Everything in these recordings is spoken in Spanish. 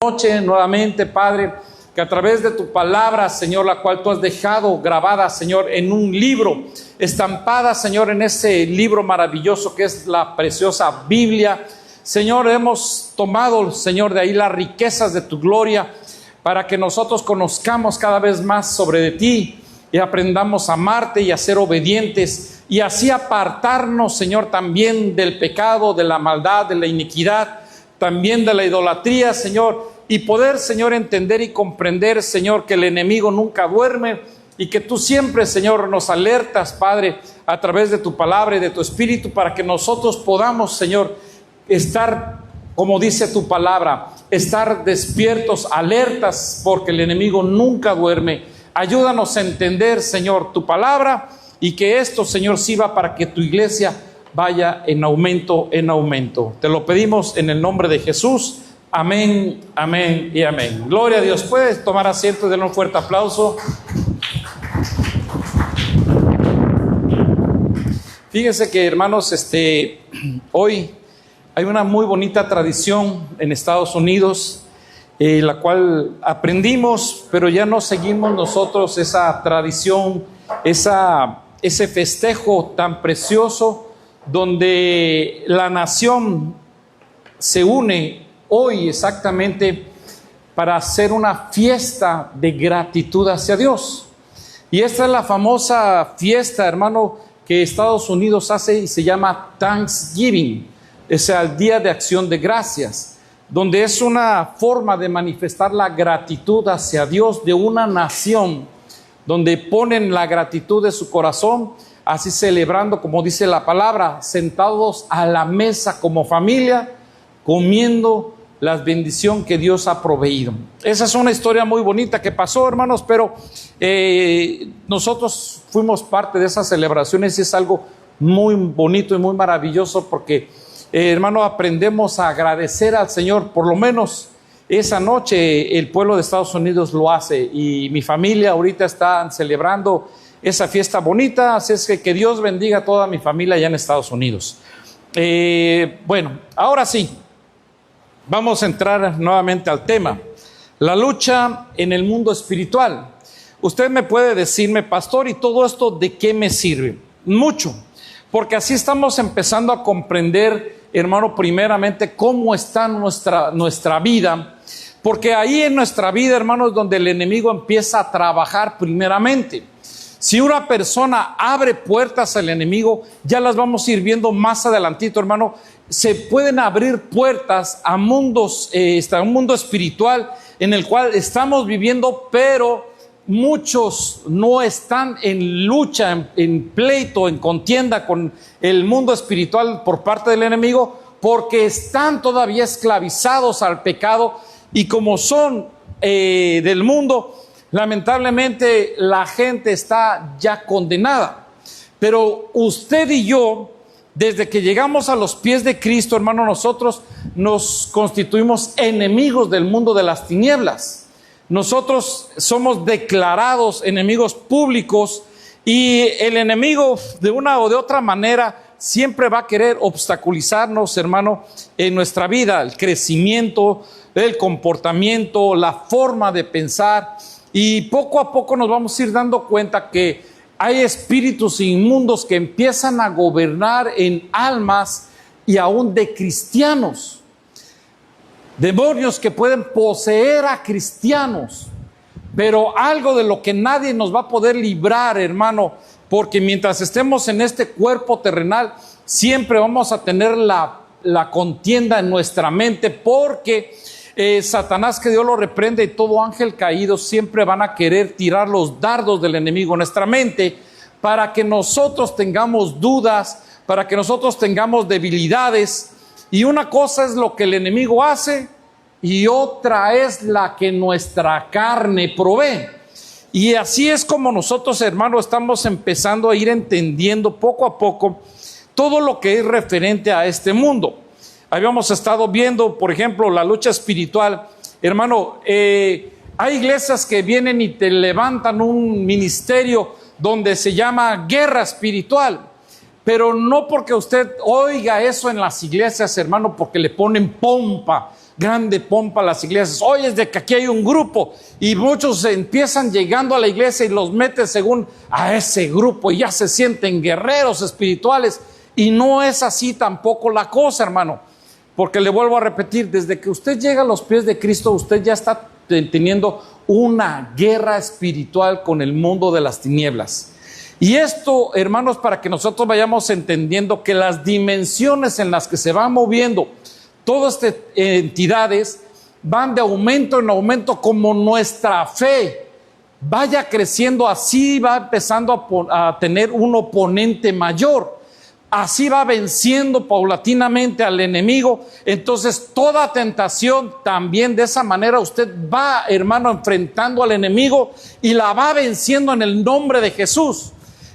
Noche nuevamente, Padre, que a través de tu palabra, Señor, la cual tú has dejado grabada, Señor, en un libro, estampada, Señor, en ese libro maravilloso que es la preciosa Biblia. Señor, hemos tomado, Señor, de ahí las riquezas de tu gloria para que nosotros conozcamos cada vez más sobre de ti y aprendamos a amarte y a ser obedientes y así apartarnos, Señor, también del pecado, de la maldad, de la iniquidad, también de la idolatría, Señor, y poder, Señor, entender y comprender, Señor, que el enemigo nunca duerme y que tú siempre, Señor, nos alertas, Padre, a través de tu palabra y de tu espíritu para que nosotros podamos, Señor, estar, como dice tu palabra, estar despiertos, alertas, porque el enemigo nunca duerme. Ayúdanos a entender, Señor, tu palabra y que esto, Señor, sirva para que tu iglesia vaya en aumento, en aumento. Te lo pedimos en el nombre de Jesús. Amén, amén y amén. Gloria a Dios. Puedes tomar asiento y darle un fuerte aplauso. Fíjense que, hermanos, hoy hay una muy bonita tradición en Estados Unidos, la cual aprendimos, pero ya no seguimos nosotros esa tradición, ese festejo tan precioso, donde la nación se une hoy exactamente para hacer una fiesta de gratitud hacia Dios. Y esta es la famosa fiesta, hermano, que Estados Unidos hace y se llama Thanksgiving, o sea, el Día de Acción de Gracias, donde es una forma de manifestar la gratitud hacia Dios de una nación, donde ponen la gratitud de su corazón, así celebrando, como dice la palabra, sentados a la mesa como familia, comiendo la bendición que Dios ha proveído. Esa es una historia muy bonita que pasó, hermanos, pero nosotros fuimos parte de esas celebraciones y es algo muy bonito y muy maravilloso porque, hermano, aprendemos a agradecer al Señor. Por lo menos esa noche el pueblo de Estados Unidos lo hace y mi familia ahorita están celebrando esa fiesta bonita, así es que Dios bendiga a toda mi familia allá en Estados Unidos. Bueno, ahora sí, vamos a entrar nuevamente al tema, la lucha en el mundo espiritual. Usted me puede decirme, pastor, ¿y todo esto de qué me sirve? Mucho, porque así estamos empezando a comprender, hermano, primeramente cómo está nuestra vida, porque ahí en nuestra vida, hermano, es donde el enemigo empieza a trabajar primeramente. Si una persona abre puertas al enemigo, ya las vamos a ir viendo más adelantito, hermano. Se pueden abrir puertas a mundos, a un mundo espiritual en el cual estamos viviendo, pero muchos no están en lucha, en pleito, en contienda con el mundo espiritual por parte del enemigo, porque están todavía esclavizados al pecado y como son del mundo, lamentablemente la gente está ya condenada. Pero usted y yo, desde que llegamos a los pies de Cristo, hermano, nosotros nos constituimos enemigos del mundo de las tinieblas. Nosotros somos declarados enemigos públicos y el enemigo de una o de otra manera siempre va a querer obstaculizarnos, hermano, en nuestra vida, el crecimiento, el comportamiento, la forma de pensar. Y poco a poco nos vamos a ir dando cuenta que hay espíritus inmundos que empiezan a gobernar en almas y aún de cristianos. Demonios que pueden poseer a cristianos. Pero algo de lo que nadie nos va a poder librar, hermano, porque mientras estemos en este cuerpo terrenal, siempre vamos a tener la contienda en nuestra mente, porque Satanás, que Dios lo reprende, y todo ángel caído siempre van a querer tirar los dardos del enemigo en nuestra mente para que nosotros tengamos dudas, para que nosotros tengamos debilidades. Y una cosa es lo que el enemigo hace y otra es la que nuestra carne provee. Y así es como nosotros, hermanos, estamos empezando a ir entendiendo poco a poco todo lo que es referente a este mundo. Habíamos estado viendo, por ejemplo, la lucha espiritual. Hermano, hay iglesias que vienen y te levantan un ministerio donde se llama guerra espiritual. Pero no porque usted oiga eso en las iglesias, hermano, porque le ponen pompa, grande pompa a las iglesias. Oye, es de que aquí hay un grupo y muchos empiezan llegando a la iglesia y los meten según a ese grupo y ya se sienten guerreros espirituales. Y no es así tampoco la cosa, hermano. Porque le vuelvo a repetir, desde que usted llega a los pies de Cristo, usted ya está teniendo una guerra espiritual con el mundo de las tinieblas. Y esto, hermanos, para que nosotros vayamos entendiendo que las dimensiones en las que se van moviendo todas estas entidades van de aumento en aumento, como nuestra fe vaya creciendo, así va empezando a tener un oponente mayor. Así va venciendo paulatinamente al enemigo. Entonces toda tentación también de esa manera usted va, hermano, enfrentando al enemigo y la va venciendo en el nombre de Jesús.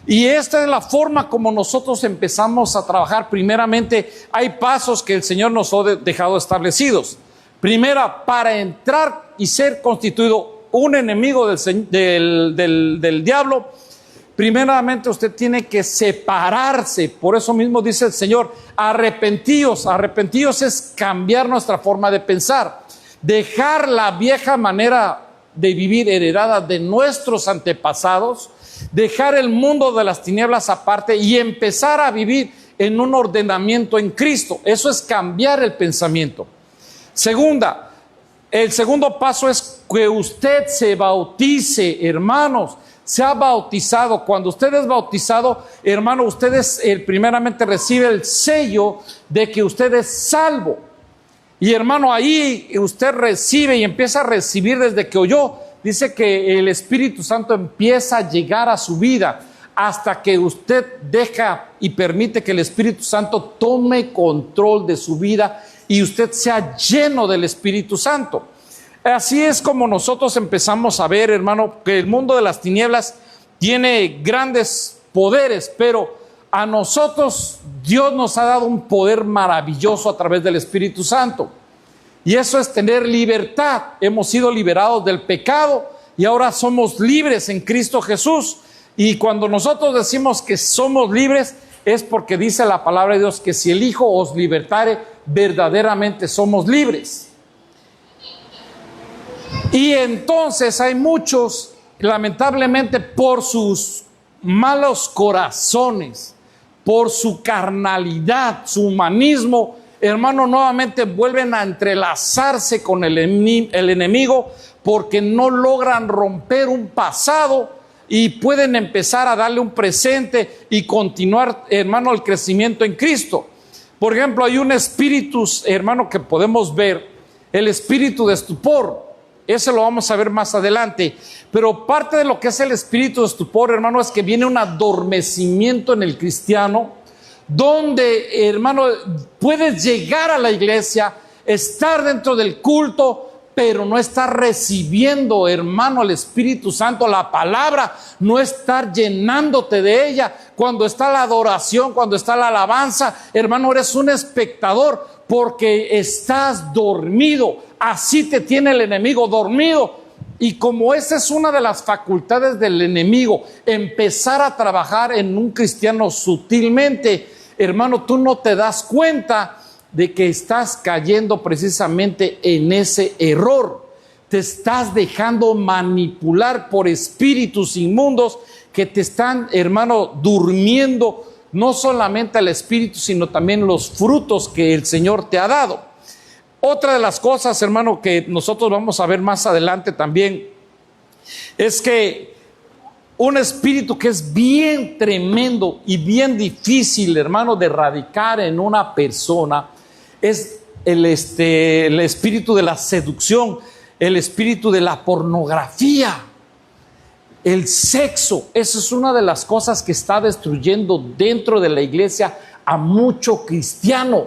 Y esta es la forma como nosotros empezamos a trabajar. Primeramente, hay pasos que el Señor nos ha dejado establecidos. Primera, para entrar y ser constituido un enemigo del diablo, primeramente usted tiene que separarse. Por eso mismo dice el Señor, arrepentíos. Arrepentíos es cambiar nuestra forma de pensar, dejar la vieja manera de vivir heredada de nuestros antepasados, dejar el mundo de las tinieblas aparte y empezar a vivir en un ordenamiento en Cristo. Eso es cambiar el pensamiento. Segunda, el segundo paso es que usted se bautice, hermanos. Se ha bautizado. Cuando usted es bautizado, hermano, usted primeramente recibe el sello de que usted es salvo. Y hermano, ahí usted recibe y empieza a recibir desde que oyó. Dice que el Espíritu Santo empieza a llegar a su vida hasta que usted deja y permite que el Espíritu Santo tome control de su vida y usted sea lleno del Espíritu Santo. Así es como nosotros empezamos a ver, hermano, que el mundo de las tinieblas tiene grandes poderes, pero a nosotros Dios nos ha dado un poder maravilloso a través del Espíritu Santo. Y eso es tener libertad. Hemos sido liberados del pecado y ahora somos libres en Cristo Jesús. Y cuando nosotros decimos que somos libres, es porque dice la palabra de Dios que si el Hijo os libertare, verdaderamente somos libres. Y entonces hay muchos, lamentablemente, por sus malos corazones, por su carnalidad, su humanismo, hermano, nuevamente vuelven a entrelazarse con el enemigo porque no logran romper un pasado y pueden empezar a darle un presente y continuar, hermano, el crecimiento en Cristo. Por ejemplo, hay un espíritu, hermano, que podemos ver, el espíritu de estupor. Ese lo vamos a ver más adelante. Pero parte de lo que es el espíritu de estupor, hermano, es que viene un adormecimiento en el cristiano, donde, hermano, puedes llegar a la iglesia, estar dentro del culto, pero no estar recibiendo, hermano, el Espíritu Santo, la palabra, no estar llenándote de ella. Cuando está la adoración, cuando está la alabanza, hermano, eres un espectador porque estás dormido. Así te tiene el enemigo, dormido. Y como esa es una de las facultades del enemigo, empezar a trabajar en un cristiano sutilmente, hermano, tú no te das cuenta de que estás cayendo precisamente en ese error. Te estás dejando manipular por espíritus inmundos que te están, hermano, durmiendo no solamente el espíritu, sino también los frutos que el Señor te ha dado. Otra de las cosas, hermano, que nosotros vamos a ver más adelante también, es que un espíritu que es bien tremendo y bien difícil, hermano, de erradicar en una persona, es el espíritu de la seducción, el espíritu de la pornografía, el sexo. Esa es una de las cosas que está destruyendo dentro de la iglesia a mucho cristiano,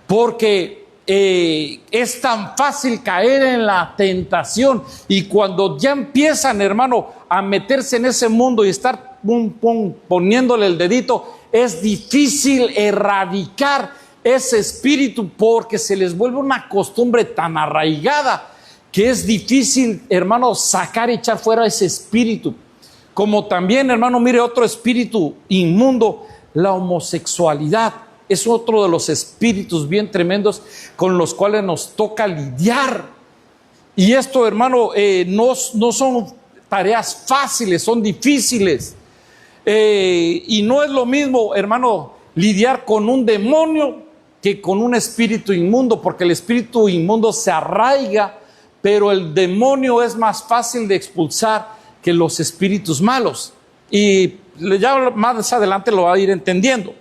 porque es tan fácil caer en la tentación, y cuando ya empiezan, hermano, a meterse en ese mundo y estar poniéndole el dedito, es difícil erradicar ese espíritu porque se les vuelve una costumbre tan arraigada que es difícil, hermano, sacar y echar fuera ese espíritu. Como también, hermano, mire otro espíritu inmundo, la homosexualidad. es otro de los espíritus bien tremendos con los cuales nos toca lidiar. Y esto, hermano, no son tareas fáciles, son difíciles. Y no es lo mismo, hermano, lidiar con un demonio que con un espíritu inmundo, porque el espíritu inmundo se arraiga, pero el demonio es más fácil de expulsar que los espíritus malos. Y ya más adelante lo va a ir entendiendo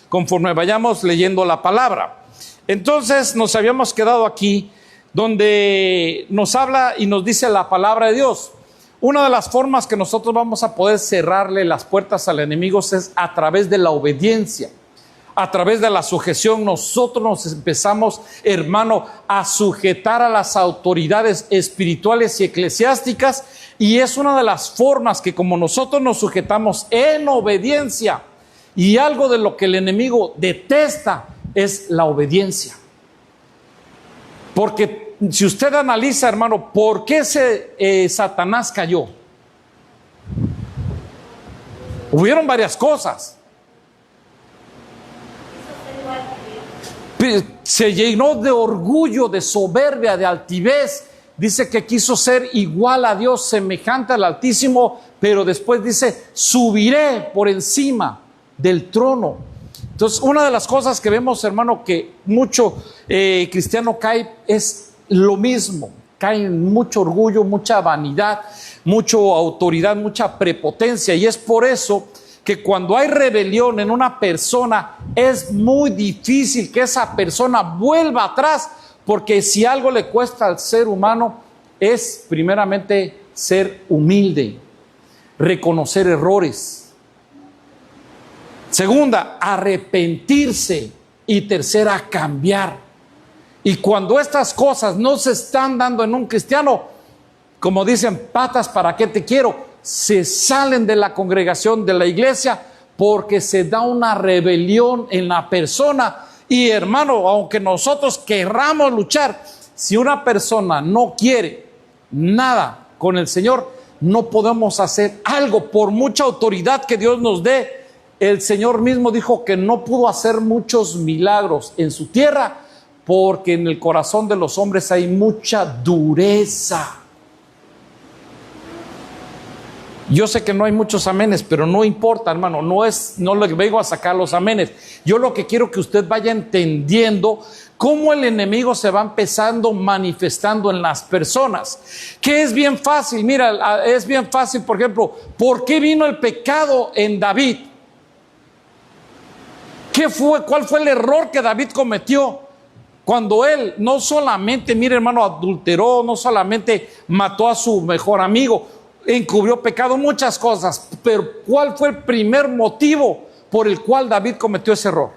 conforme vayamos leyendo la palabra. Entonces nos habíamos quedado aquí donde nos habla y nos dice la palabra de Dios. Una de las formas que nosotros vamos a poder cerrarle las puertas al enemigo es a través de la obediencia, a través de la sujeción. Nosotros nos empezamos, hermano, a sujetar a las autoridades espirituales y eclesiásticas, y es una de las formas que, como nosotros nos sujetamos en obediencia, y algo de lo que el enemigo detesta es la obediencia. Porque si usted analiza, hermano, ¿por qué Satanás cayó? Hubieron varias cosas. Se llenó de orgullo, de soberbia, de altivez. Dice que quiso ser igual a Dios, semejante al Altísimo, pero después dice, subiré por encima del trono. Entonces, una de las cosas que vemos, hermano, que mucho cristiano cae es lo mismo. Cae en mucho orgullo, mucha vanidad, mucha autoridad, mucha prepotencia, y es por eso que cuando hay rebelión en una persona es muy difícil que esa persona vuelva atrás, porque si algo le cuesta al ser humano es primeramente ser humilde, reconocer errores. Segunda, arrepentirse, y tercera, cambiar. Y cuando estas cosas no se están dando en un cristiano, como dicen, patas, ¿para qué te quiero?, se salen de la congregación, de la iglesia, porque se da una rebelión en la persona. Y hermano, aunque nosotros querramos luchar, si una persona no quiere nada con el Señor, no podemos hacer algo por mucha autoridad que Dios nos dé. El Señor mismo dijo que no pudo hacer muchos milagros en su tierra porque en el corazón de los hombres hay mucha dureza. Yo sé que no hay muchos amenes, pero no importa, hermano, no le vengo a sacar los amenes. Yo lo que quiero que usted vaya entendiendo cómo el enemigo se va empezando manifestando en las personas. Que es bien fácil, mira, es bien fácil, por ejemplo, ¿por qué vino el pecado en David? ¿Cuál fue el error que David cometió? Cuando él no solamente, mire hermano, adulteró, no solamente mató a su mejor amigo, encubrió pecado, muchas cosas, pero ¿cuál fue el primer motivo por el cual David cometió ese error?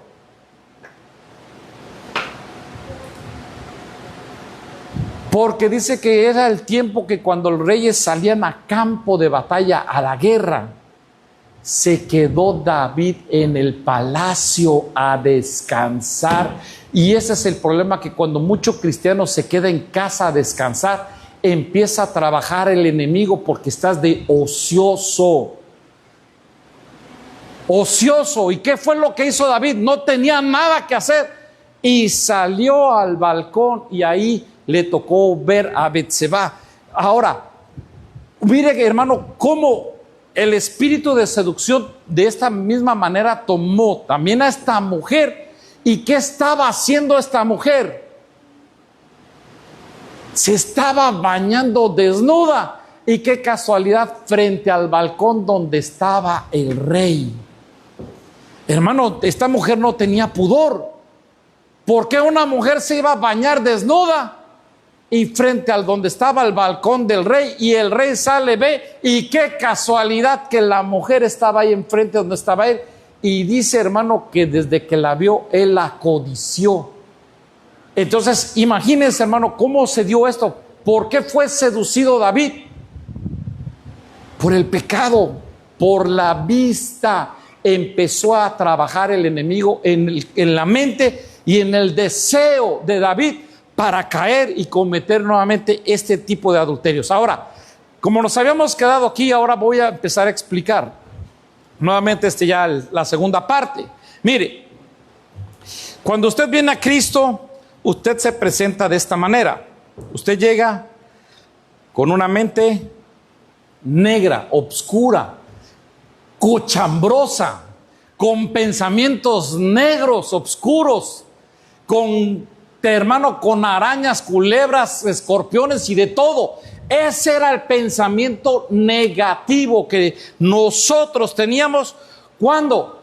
Porque dice que era el tiempo que cuando los reyes salían a campo de batalla, a la guerra, se quedó David en el palacio a descansar. Y ese es el problema, que cuando mucho cristiano se queda en casa a descansar, empieza a trabajar el enemigo porque estás de ocioso. Ocioso. ¿Y qué fue lo que hizo David? No tenía nada que hacer y salió al balcón, y ahí le tocó ver a Betseba. Ahora, mire, hermano, cómo el espíritu de seducción de esta misma manera tomó también a esta mujer. ¿Y qué estaba haciendo esta mujer? Se estaba bañando desnuda, y qué casualidad, frente al balcón donde estaba el rey. Hermano, esta mujer no tenía pudor. ¿Por qué una mujer se iba a bañar desnuda? Y frente al donde estaba el balcón del rey, y el rey sale, ve, y qué casualidad que la mujer estaba ahí enfrente donde estaba él. Y dice, hermano, que desde que la vio, él la codició. Entonces, imagínense, hermano, cómo se dio esto. ¿Por qué fue seducido David? Por el pecado, por la vista. Empezó a trabajar el enemigo en la mente y en el deseo de David para caer y cometer nuevamente este tipo de adulterios. Ahora, como nos habíamos quedado aquí, ahora voy a empezar a explicar nuevamente ya la segunda parte. Mire, Cuando usted viene a Cristo, usted se presenta de esta manera. Usted llega con una mente negra, obscura, cochambrosa, con pensamientos negros, oscuros, con, hermano, con arañas, culebras, escorpiones y de todo. Ese era el pensamiento negativo que nosotros teníamos. ¿Cuándo?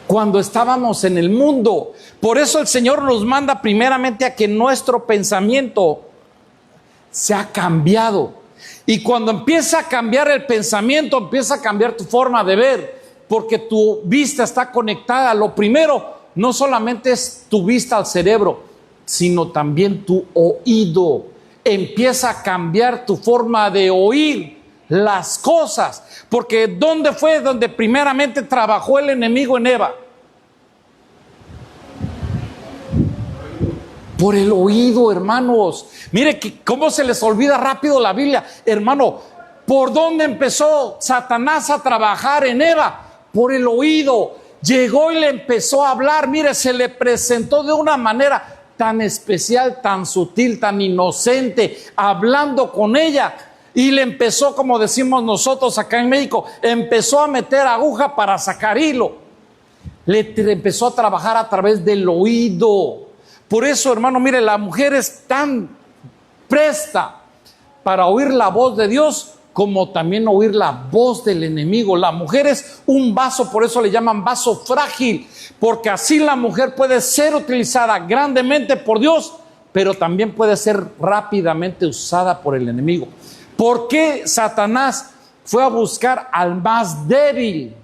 Cuando estábamos en el mundo. Por eso el Señor nos manda primeramente a que nuestro pensamiento se ha cambiado. Y cuando empieza a cambiar el pensamiento, empieza a cambiar tu forma de ver, porque tu vista está conectada. Lo primero, no solamente es tu vista al cerebro, sino también tu oído. Empieza a cambiar tu forma de oír las cosas, porque ¿dónde fue donde primeramente trabajó el enemigo en Eva? Por el oído, hermanos. Mire cómo se les olvida rápido la Biblia, hermano. ¿Por dónde empezó Satanás a trabajar en Eva? Por el oído. Llegó y le empezó a hablar. Mire, se le presentó de una manera tan especial, tan sutil, tan inocente, hablando con ella. Y le empezó, como decimos nosotros acá en México, empezó a meter aguja para sacar hilo. Le empezó a trabajar a través del oído. Por eso, hermano, mire, la mujer es tan presta para oír la voz de Dios como también oír la voz del enemigo. La mujer es un vaso, por eso le llaman vaso frágil, porque así la mujer puede ser utilizada grandemente por Dios, pero también puede ser rápidamente usada por el enemigo. ¿Por qué Satanás fue a buscar al más débil?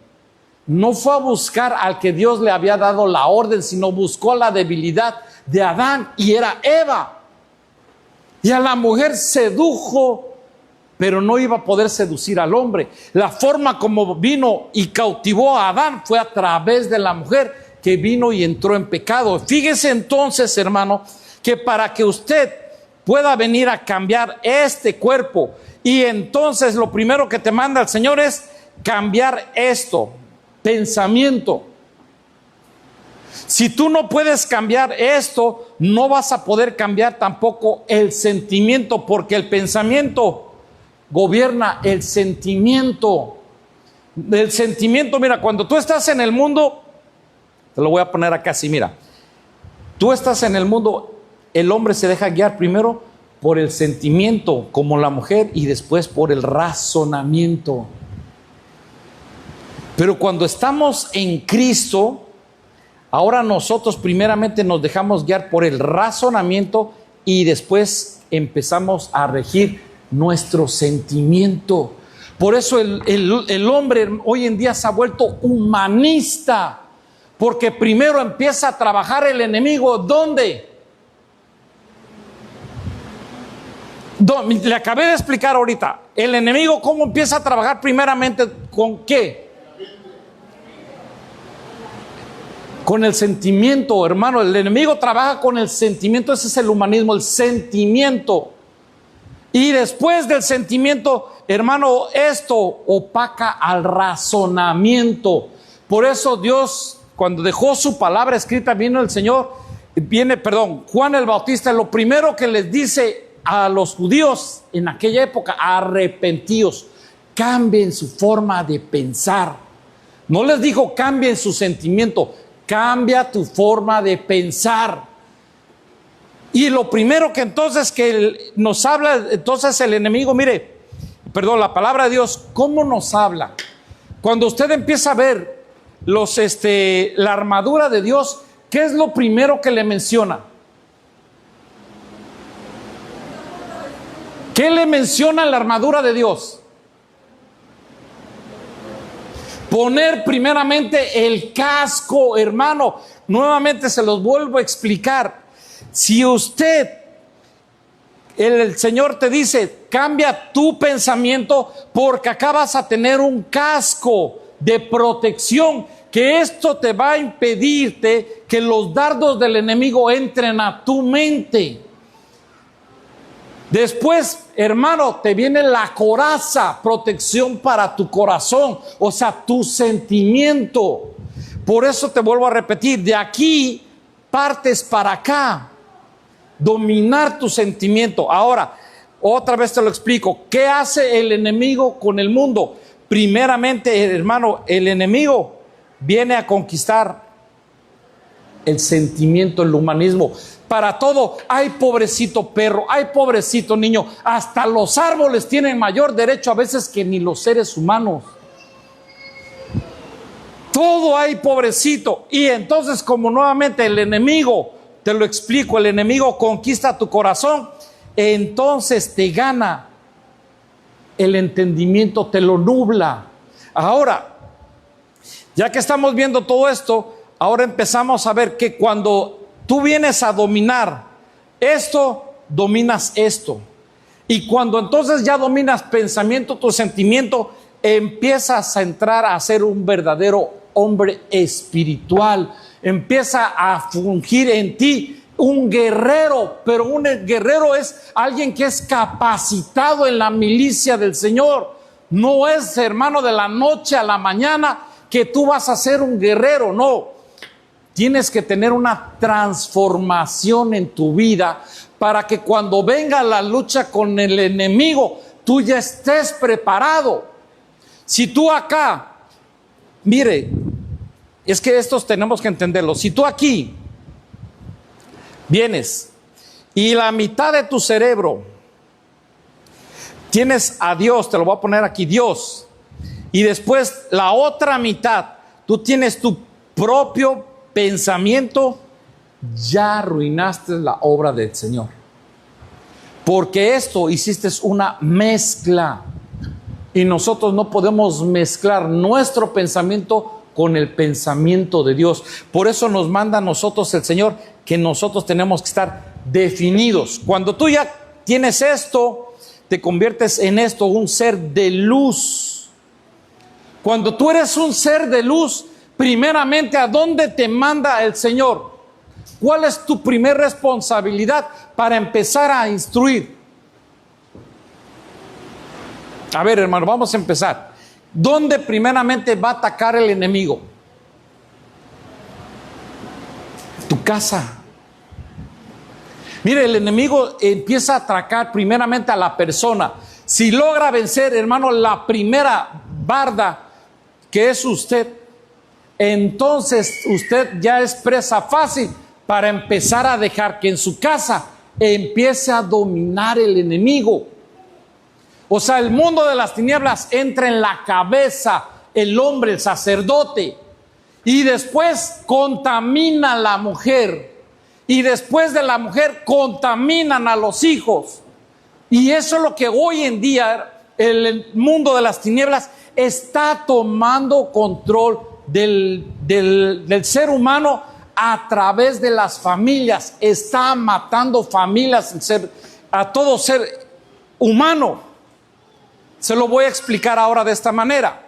No fue a buscar al que Dios le había dado la orden, sino buscó la debilidad de Adán, y era Eva. Y a la mujer sedujo, pero no iba a poder seducir al hombre. La forma como vino y cautivó a Adán fue a través de la mujer, que vino y entró en pecado. Fíjese entonces, hermano, que para que usted pueda venir a cambiar este cuerpo, y entonces lo primero que te manda el Señor es cambiar esto, pensamiento. Si tú no puedes cambiar esto, no vas a poder cambiar tampoco el sentimiento, porque el pensamiento gobierna el sentimiento. El sentimiento, mira, cuando tú estás en el mundo, te lo voy a poner acá así, mira. Tú estás en el mundo, el hombre se deja guiar primero por el sentimiento, como la mujer, y después por el razonamiento. Pero cuando estamos en Cristo, ahora nosotros primeramente nos dejamos guiar por el razonamiento y después empezamos a regir nuestro sentimiento. Por eso el hombre hoy en día se ha vuelto humanista, porque primero empieza a trabajar el enemigo. ¿Dónde? Le acabé de explicar ahorita. El enemigo, ¿cómo empieza a trabajar primeramente? ¿Con qué? Con el sentimiento, hermano. El enemigo trabaja con el sentimiento. Ese es el humanismo, el sentimiento. Y después del sentimiento, hermano, esto opaca al razonamiento. Por eso Dios, cuando dejó su palabra escrita, Juan el Bautista, lo primero que les dice a los judíos en aquella época: arrepentíos, cambien su forma de pensar. No les dijo cambien su sentimiento, cambia tu forma de pensar. Y lo primero que entonces que nos habla, entonces el enemigo, la palabra de Dios, ¿cómo nos habla? Cuando usted empieza a ver la armadura de Dios, ¿qué es lo primero que le menciona? ¿Qué le menciona la armadura de Dios? Poner primeramente el casco, hermano. Nuevamente se los vuelvo a explicar. Si el Señor te dice, cambia tu pensamiento, porque acá vas a tener un casco de protección, que esto te va a impedirte que los dardos del enemigo entren a tu mente. Después, hermano, te viene la coraza, protección para tu corazón, o sea, tu sentimiento. Por eso te vuelvo a repetir, de aquí partes para acá, dominar tu sentimiento. Ahora, otra vez te lo explico. ¿Qué hace el enemigo con el mundo? Primeramente, hermano, el enemigo viene a conquistar el sentimiento, el humanismo. Para todo, ay pobrecito perro, ay pobrecito niño. Hasta los árboles tienen mayor derecho a veces que ni los seres humanos. Todo hay pobrecito. Y entonces, como nuevamente el enemigo, te lo explico, el enemigo conquista tu corazón, entonces te gana el entendimiento, te lo nubla. Ahora, ya que estamos viendo todo esto, ahora empezamos a ver que cuando tú vienes a dominar esto, dominas esto. Y cuando entonces ya dominas pensamiento, tu sentimiento, empiezas a entrar a ser un verdadero hombre espiritual. Empieza a fungir en ti un guerrero, pero un guerrero es alguien que es capacitado en la milicia del Señor. No es, hermano, de la noche a la mañana que tú vas a ser un guerrero, no. Tienes que tener una transformación en tu vida para que cuando venga la lucha con el enemigo, tú ya estés preparado. Si tú acá, mire, es que estos tenemos que entenderlo. Si tú aquí vienes y la mitad de tu cerebro tienes a Dios, te lo voy a poner aquí, Dios, y después la otra mitad, tú tienes tu propio pensamiento, ya arruinaste la obra del Señor. Porque esto hiciste una mezcla. Y nosotros no podemos mezclar nuestro pensamiento con el pensamiento de Dios. Por eso nos manda a nosotros el Señor que nosotros tenemos que estar definidos. Cuando tú ya tienes esto, te conviertes en esto, un ser de luz. Cuando tú eres un ser de luz, primeramente, ¿a dónde te manda el Señor? ¿Cuál es tu primer responsabilidad para empezar a instruir? A ver, hermano, vamos a empezar. ¿Dónde primeramente va a atacar el enemigo? Tu casa. Mire, el enemigo empieza a atacar primeramente a la persona. Si logra vencer, hermano, la primera barda que es usted, entonces usted ya es presa fácil para empezar a dejar que en su casa empiece a dominar el enemigo. O sea, el mundo de las tinieblas entra en la cabeza, el hombre, el sacerdote, y después contamina a la mujer, y después de la mujer contaminan a los hijos. Y eso es lo que hoy en día el mundo de las tinieblas está tomando control del ser humano a través de las familias. Está matando familias, a todo ser humano. Se lo voy a explicar ahora de esta manera.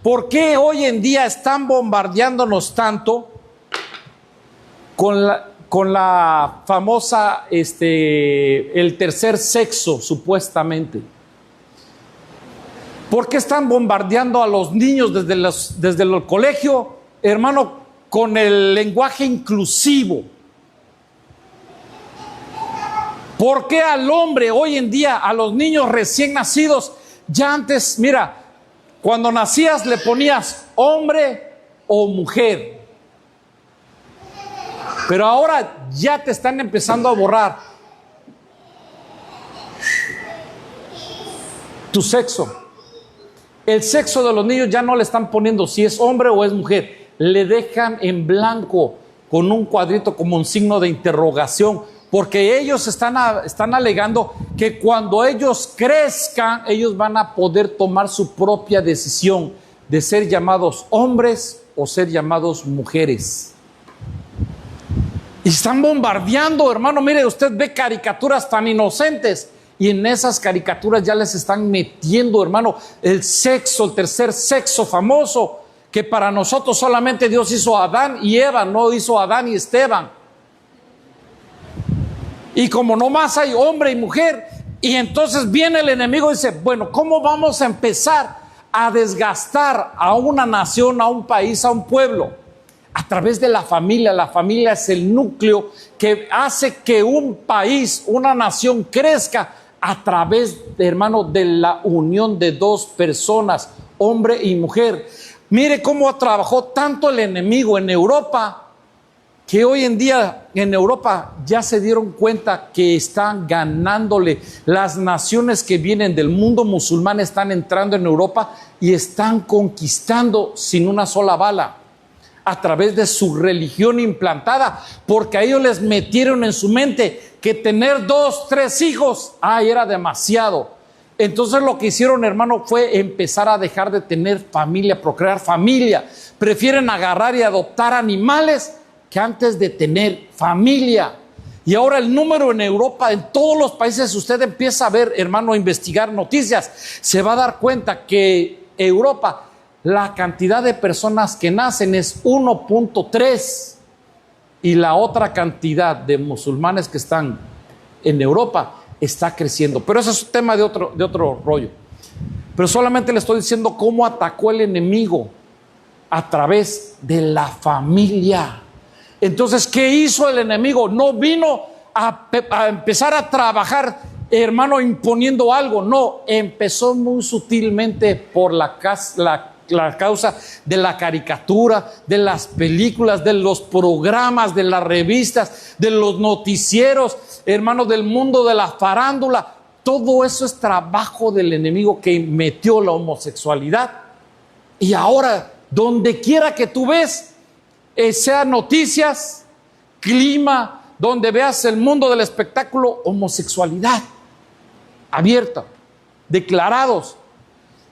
¿Por qué hoy en día están bombardeándonos tanto con la famosa, el tercer sexo, supuestamente? ¿Por qué están bombardeando a los niños desde el colegio, hermano, con el lenguaje inclusivo? ¿Por qué al hombre hoy en día, a los niños recién nacidos, ya antes, mira, cuando nacías le ponías hombre o mujer, pero ahora ya te están empezando a borrar tu sexo? El sexo de los niños ya no le están poniendo si es hombre o es mujer, le dejan en blanco con un cuadrito como un signo de interrogación, porque ellos están alegando que cuando ellos crezcan, ellos van a poder tomar su propia decisión de ser llamados hombres o ser llamados mujeres. Y están bombardeando, hermano. Mire, usted ve caricaturas tan inocentes y en esas caricaturas ya les están metiendo, hermano, el sexo, el tercer sexo famoso, que para nosotros solamente Dios hizo a Adán y Eva, no hizo a Adán y Esteban. Y como nomás hay hombre y mujer, Y entonces viene el enemigo y dice, bueno, ¿cómo vamos a empezar a desgastar a una nación, a un país, a un pueblo? A través de la familia. La familia es el núcleo que hace que un país, una nación crezca a través, hermano, de la unión de dos personas, hombre y mujer. Mire cómo trabajó tanto el enemigo en Europa, que hoy en día en Europa ya se dieron cuenta que están ganándole. Las naciones que vienen del mundo musulmán están entrando en Europa y están conquistando sin una sola bala, a través de su religión implantada, porque a ellos les metieron en su mente que tener 2, 3 hijos, era demasiado. Entonces lo que hicieron, hermano, fue empezar a dejar de tener familia, procrear familia. Prefieren agarrar y adoptar animales que antes de tener familia. Y ahora el número en Europa, en todos los países, usted empieza a ver, hermano, a investigar noticias, se va a dar cuenta que Europa, la cantidad de personas que nacen es 1.3 y la otra cantidad de musulmanes que están en Europa está creciendo. Pero ese es un tema de otro rollo. Pero solamente le estoy diciendo cómo atacó el enemigo a través de la familia. Entonces, ¿qué hizo el enemigo? No vino a empezar a trabajar, hermano, imponiendo algo. No, empezó muy sutilmente por la causa de la caricatura, de las películas, de los programas, de las revistas, de los noticieros, hermano, del mundo de la farándula. Todo eso es trabajo del enemigo que metió la homosexualidad. Y ahora, donde quiera que tú ves, sea noticias, clima, donde veas el mundo del espectáculo, homosexualidad abierta, declarados.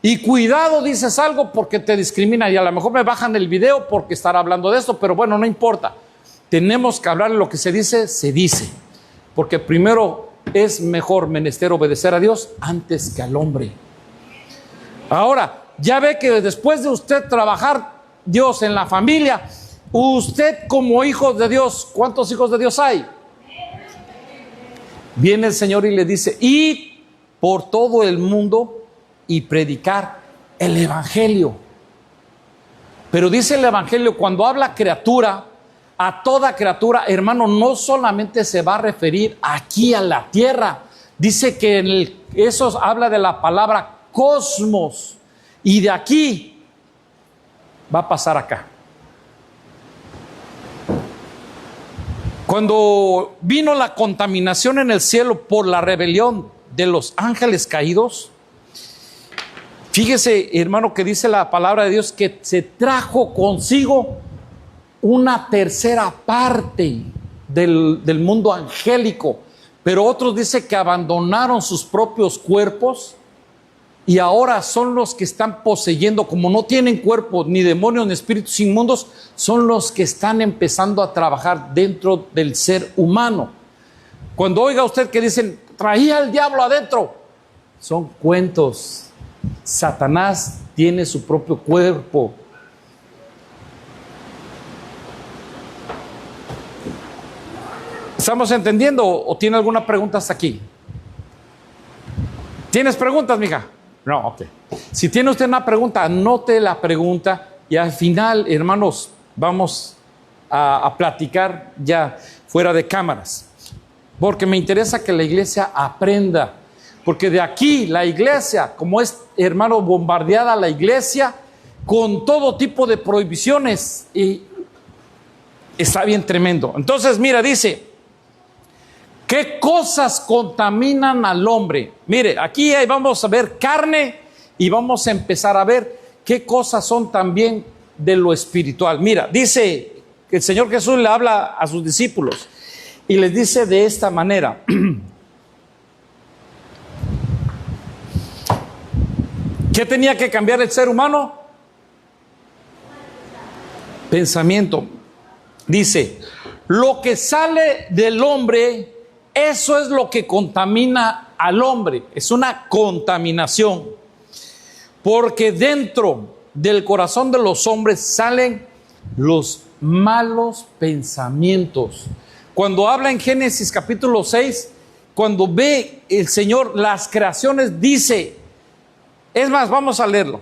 Y cuidado, dices algo porque te discrimina, y a lo mejor me bajan el video porque estar hablando de esto, pero bueno, no importa. Tenemos que hablar de lo que se dice, porque primero es mejor menester obedecer a Dios antes que al hombre. Ahora, ya ve que después de usted trabajar Dios en la familia, usted como hijo de Dios, ¿cuántos hijos de Dios hay? Viene el Señor y le dice, id por todo el mundo y predicar el evangelio. Pero dice el evangelio, cuando habla criatura, a toda criatura, hermano, no solamente se va a referir aquí a la tierra. Dice que eso habla de la palabra cosmos, y de aquí va a pasar acá. Cuando vino la contaminación en el cielo por la rebelión de los ángeles caídos, fíjese, hermano, que dice la palabra de Dios que se trajo consigo una tercera parte del mundo angélico, pero otros dicen que abandonaron sus propios cuerpos y ahora son los que están poseyendo, como no tienen cuerpo, ni demonios, ni espíritus inmundos, son los que están empezando a trabajar dentro del ser humano. Cuando oiga usted que dicen, traía al diablo adentro, son cuentos. Satanás tiene su propio cuerpo. ¿Estamos entendiendo o tiene alguna pregunta hasta aquí? ¿Tienes preguntas, mija? No, ok. Si tiene usted una pregunta, anote la pregunta y al final, hermanos, vamos a platicar ya fuera de cámaras. Porque me interesa que la iglesia aprenda. Porque de aquí la iglesia, como es, hermano, bombardeada la iglesia con todo tipo de prohibiciones, y está bien tremendo. Entonces, mira, dice, ¿qué cosas contaminan al hombre? Mire, aquí vamos a ver carne y vamos a empezar a ver qué cosas son también de lo espiritual. Mira, dice que el Señor Jesús le habla a sus discípulos y les dice de esta manera. ¿Qué tenía que cambiar el ser humano? Pensamiento. Dice, lo que sale del hombre, eso es lo que contamina al hombre. Es una contaminación. Porque dentro del corazón de los hombres salen los malos pensamientos. Cuando habla en Génesis capítulo 6, cuando ve el Señor las creaciones, dice, es más, vamos a leerlo.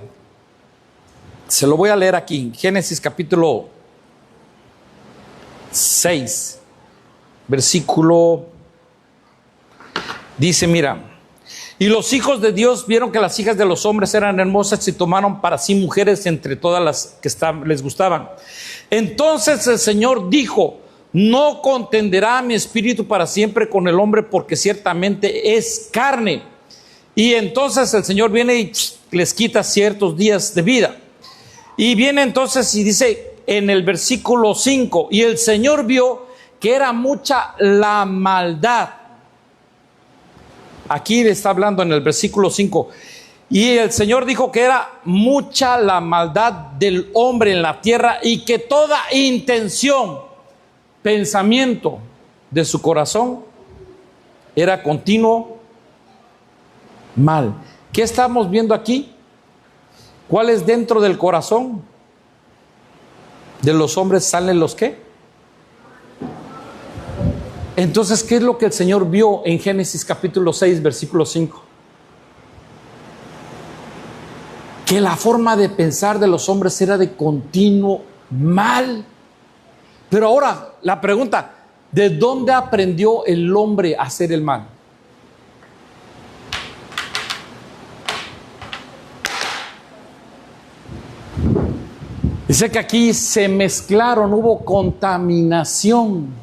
Se lo voy a leer aquí, Génesis capítulo 6, versículo, dice, mira, y los hijos de Dios vieron que las hijas de los hombres eran hermosas y tomaron para sí mujeres entre todas las que les gustaban. Entonces el Señor dijo, no contenderá mi espíritu para siempre con el hombre, porque ciertamente es carne. Y entonces el Señor viene y les quita ciertos días de vida. Y viene entonces y dice en el versículo 5, y el Señor vio que era mucha la maldad. Aquí está hablando en el versículo 5. Y el Señor dijo que era mucha la maldad del hombre en la tierra y que toda intención, pensamiento de su corazón era continuo mal. ¿Qué estamos viendo aquí? ¿Cuál es dentro del corazón de los hombres? ¿Salen los qué? Entonces, ¿qué es lo que el Señor vio en Génesis capítulo 6, versículo 5? Que la forma de pensar de los hombres era de continuo mal. Pero ahora, la pregunta, ¿de dónde aprendió el hombre a hacer el mal? Dice que aquí se mezclaron, hubo contaminación.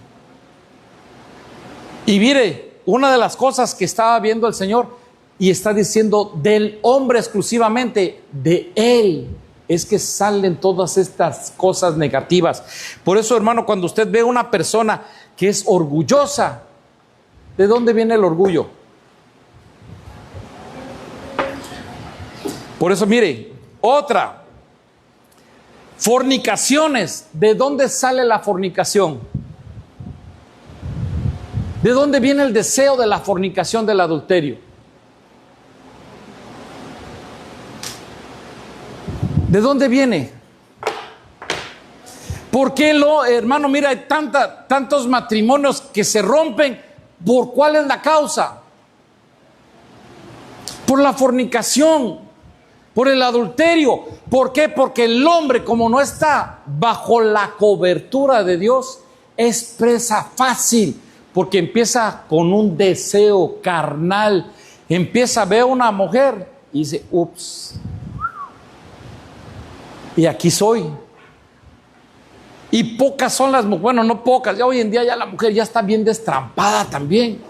Y mire, una de las cosas que estaba viendo el Señor, y está diciendo del hombre exclusivamente, de él, es que salen todas estas cosas negativas. Por eso, hermano, cuando usted ve a una persona que es orgullosa, ¿de dónde viene el orgullo? Por eso, mire, otra, fornicaciones. ¿De dónde sale la fornicación? ¿De dónde viene el deseo de la fornicación, del adulterio? ¿De dónde viene? ¿Por qué hermano? Mira, hay tantos matrimonios que se rompen. ¿Por cuál es la causa? Por la fornicación, por el adulterio. ¿Por qué? Porque el hombre, como no está bajo la cobertura de Dios, es presa fácil, porque empieza con un deseo carnal. Empieza a ver a una mujer y dice, ups, y aquí soy. Y pocas son las mujeres, bueno, no pocas, ya hoy en día ya la mujer ya está bien destrampada también.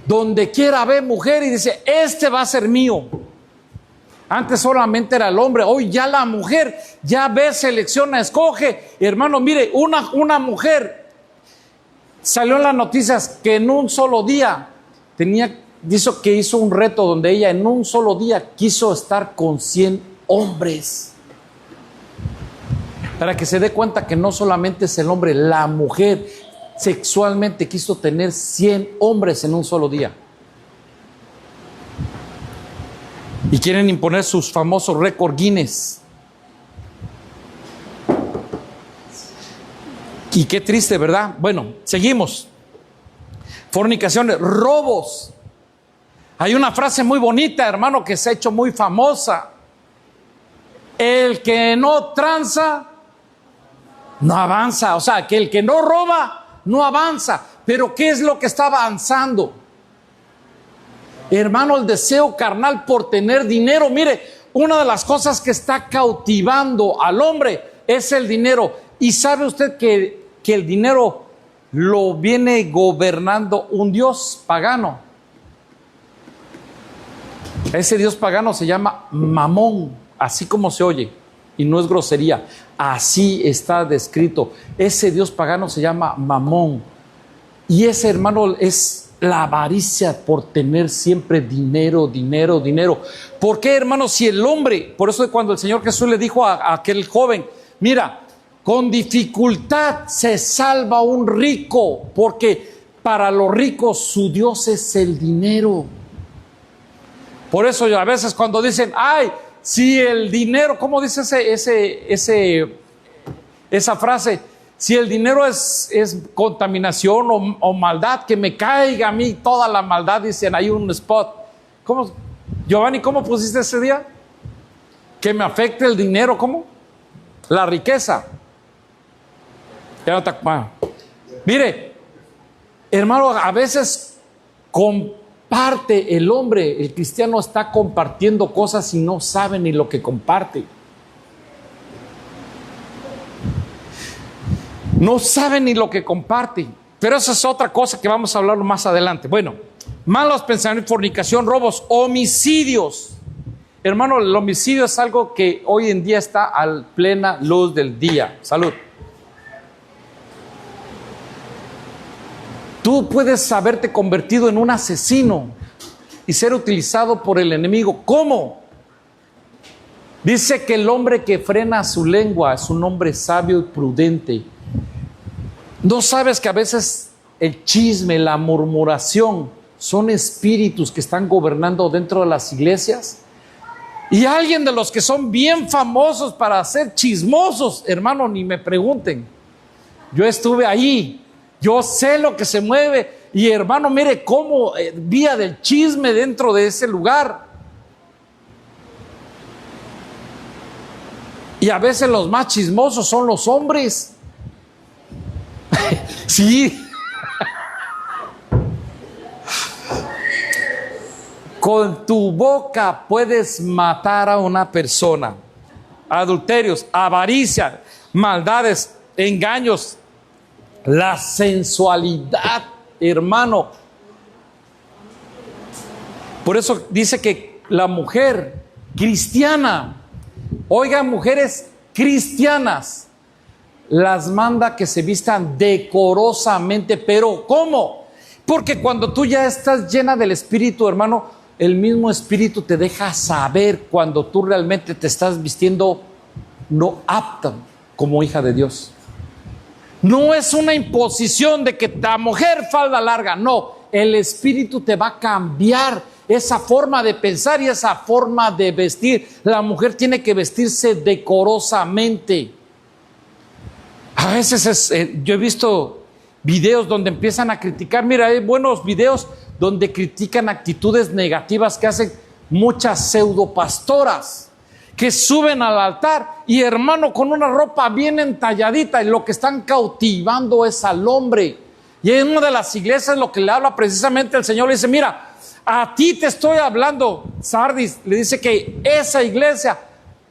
Donde quiera ve mujer y dice, este va a ser mío. Antes solamente era el hombre, hoy ya la mujer ya ve, selecciona, escoge. Hermano, mire, una mujer salió en las noticias que en un solo día hizo un reto donde ella en un solo día quiso estar con 100 hombres. Para que se dé cuenta que no solamente es el hombre, la mujer sexualmente quiso tener 100 hombres en un solo día. Y quieren imponer sus famosos récord Guinness. Y qué triste, ¿verdad? Bueno, seguimos. Fornicaciones, robos. Hay una frase muy bonita, hermano, que se ha hecho muy famosa. El que no tranza, no avanza. O sea, que el que no roba, no avanza. Pero ¿qué es lo que está avanzando? Hermano, el deseo carnal por tener dinero. Mire, una de las cosas que está cautivando al hombre es el dinero. ¿Y sabe usted que el dinero lo viene gobernando un dios pagano? Ese dios pagano se llama Mamón, así como se oye, y no es grosería, así está descrito. Ese dios pagano se llama Mamón. Y ese, hermano, es la avaricia por tener siempre dinero, dinero, dinero. ¿Por qué, hermano? Si el hombre, por eso cuando el Señor Jesús le dijo a aquel joven, mira, con dificultad se salva un rico, porque para los ricos su Dios es el dinero. Por eso a veces cuando dicen, ay, si el dinero, ¿cómo dice esa frase? Si el dinero es contaminación o maldad, que me caiga a mí toda la maldad, dicen, hay un spot. ¿Cómo, Giovanni, cómo pusiste ese día? Que me afecte el dinero, ¿cómo? La riqueza. Ya no te... Mire, hermano, a veces comparte el hombre, el cristiano está compartiendo cosas y no sabe ni lo que comparte. No sabe ni lo que comparte. Pero esa es otra cosa que vamos a hablar más adelante. Bueno, malos pensamientos, fornicación, robos, homicidios. Hermano, el homicidio es algo que hoy en día está a plena luz del día. Salud. Tú puedes haberte convertido en un asesino y ser utilizado por el enemigo. ¿Cómo? Dice que el hombre que frena su lengua es un hombre sabio y prudente. ¿No sabes que a veces el chisme, la murmuración son espíritus que están gobernando dentro de las iglesias? Y alguien de los que son bien famosos para ser chismosos, hermano, ni me pregunten. Yo estuve ahí, yo sé lo que se mueve. Y hermano, mire cómo vía del chisme dentro de ese lugar. Y a veces los más chismosos son los hombres. Sí. Con tu boca puedes matar a una persona. Adulterios, avaricia, maldades, engaños, la sensualidad, hermano. Por eso dice que la mujer cristiana, oigan, mujeres cristianas, las manda que se vistan decorosamente. Pero ¿cómo? Porque cuando tú ya estás llena del Espíritu, hermano, el mismo Espíritu te deja saber cuando tú realmente te estás vistiendo no apta como hija de Dios. No es una imposición de que la mujer falda larga, no. El Espíritu te va a cambiar esa forma de pensar y esa forma de vestir. La mujer tiene que vestirse decorosamente. A veces yo he visto videos donde empiezan a criticar. Mira, hay buenos videos donde critican actitudes negativas que hacen muchas pseudopastoras, que suben al altar y, hermano, con una ropa bien entalladita, y lo que están cautivando es al hombre. Y en una de las iglesias lo que le habla precisamente el Señor, le dice, mira, a ti te estoy hablando, Sardis, le dice que esa iglesia,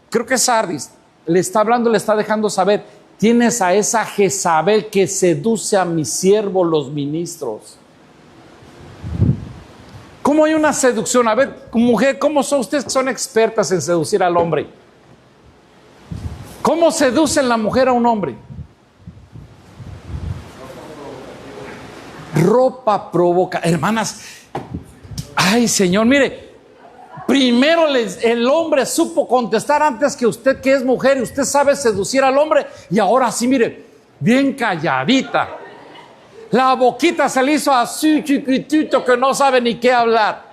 creo que es Sardis, le está hablando, le está dejando saber, tienes a esa Jezabel que seduce a mis siervos los ministros. ¿Cómo hay una seducción? A ver, mujer, ¿cómo son ustedes que son expertas en seducir al hombre? ¿Cómo seducen la mujer a un hombre? Ropa provoca. Hermanas, ay Señor, mire, primero el hombre supo contestar antes que usted, que es mujer, y usted sabe seducir al hombre, y ahora sí, mire, bien calladita. La boquita se le hizo así chiquitito que no sabe ni qué hablar.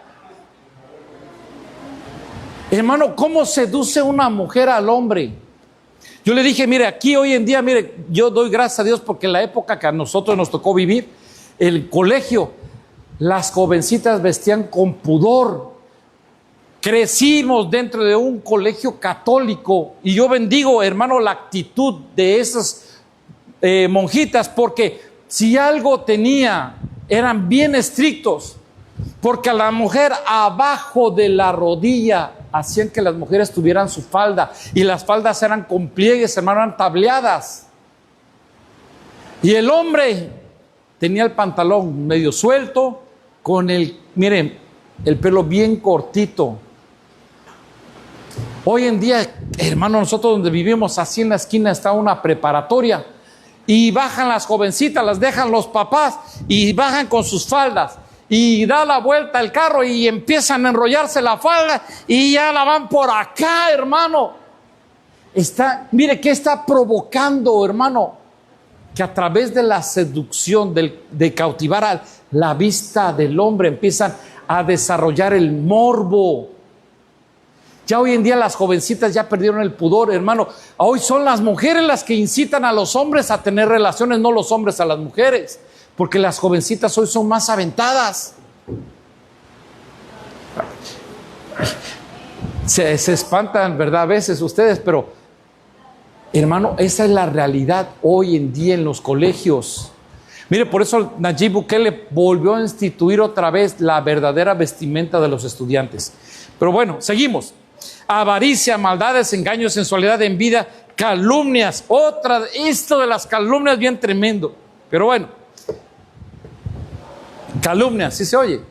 Hermano, ¿cómo seduce una mujer al hombre? Yo le dije, mire, aquí hoy en día, mire, yo doy gracias a Dios porque en la época que a nosotros nos tocó vivir, el colegio, las jovencitas vestían con pudor. Crecimos dentro de un colegio católico y yo bendigo, hermano, la actitud de esas monjitas, porque si algo tenía, eran bien estrictos, porque a la mujer abajo de la rodilla hacían que las mujeres tuvieran su falda, y las faldas eran con pliegues, hermano, eran tableadas. Y el hombre tenía el pantalón medio suelto, con miren, el pelo bien cortito. Hoy en día, hermano, nosotros donde vivimos, así en la esquina está una preparatoria, y bajan las jovencitas, las dejan los papás y bajan con sus faldas, y da la vuelta el carro y empiezan a enrollarse la falda y ya la van por acá, hermano. Mire, ¿qué está provocando, hermano? Que a través de la seducción, de cautivar a la vista del hombre, empiezan a desarrollar el morbo. Ya hoy en día las jovencitas ya perdieron el pudor, hermano. Hoy son las mujeres las que incitan a los hombres a tener relaciones, no los hombres a las mujeres. Porque las jovencitas hoy son más aventadas. Se espantan, ¿verdad? A veces ustedes, pero hermano, esa es la realidad hoy en día en los colegios. Mire, por eso Nayib Bukele volvió a instituir otra vez la verdadera vestimenta de los estudiantes. Pero bueno, seguimos. Avaricia, maldades, engaños, sensualidad, envidia, calumnias. Esto de las calumnias bien tremendo. Pero bueno, calumnias, ¿sí se oye?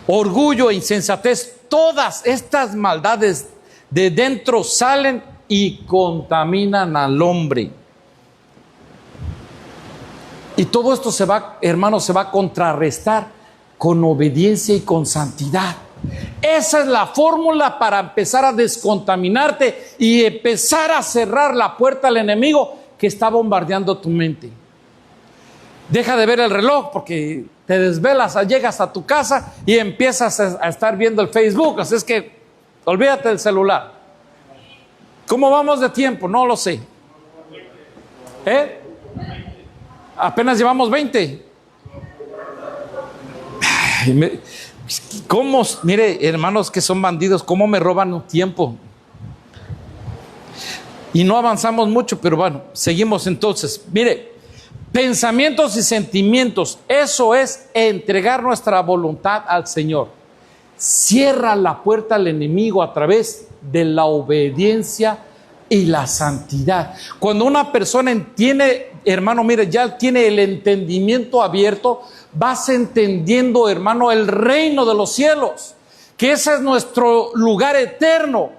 Orgullo e insensatez, todas estas maldades de dentro salen y contaminan al hombre. Y todo esto se va, hermanos, se va a contrarrestar con obediencia y con santidad. Esa es la fórmula para empezar a descontaminarte y empezar a cerrar la puerta al enemigo que está bombardeando tu mente. Deja de ver el reloj porque te desvelas, llegas a tu casa y empiezas a estar viendo el Facebook. Así es que olvídate del celular. ¿Cómo vamos de tiempo? No lo sé. Apenas llevamos 20. ¿Cómo? Mire, hermanos que son bandidos, ¿cómo me roban un tiempo? Y no avanzamos mucho, pero bueno, seguimos entonces. Mire, pensamientos y sentimientos, eso es entregar nuestra voluntad al Señor. Cierra la puerta al enemigo a través de la obediencia y la santidad. Cuando una persona entiende, hermano, mire, ya tiene el entendimiento abierto, vas entendiendo, hermano, el reino de los cielos, que ese es nuestro lugar eterno.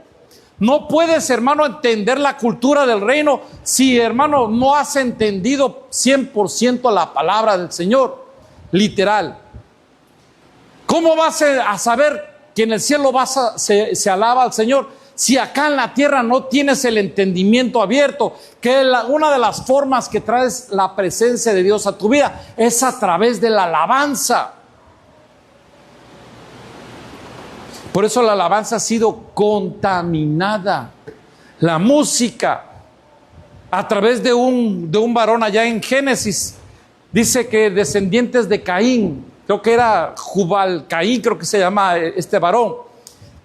No puedes, hermano, entender la cultura del reino si, hermano, no has entendido 100% la palabra del Señor, literal. ¿Cómo vas a saber que en el cielo se alaba al Señor si acá en la tierra no tienes el entendimiento abierto? Que una de las formas que traes la presencia de Dios a tu vida es a través de la alabanza. Por eso la alabanza ha sido contaminada. La música, a través de un varón allá en Génesis, dice que descendientes de Caín, creo que era Jubal Caín, creo que se llama este varón,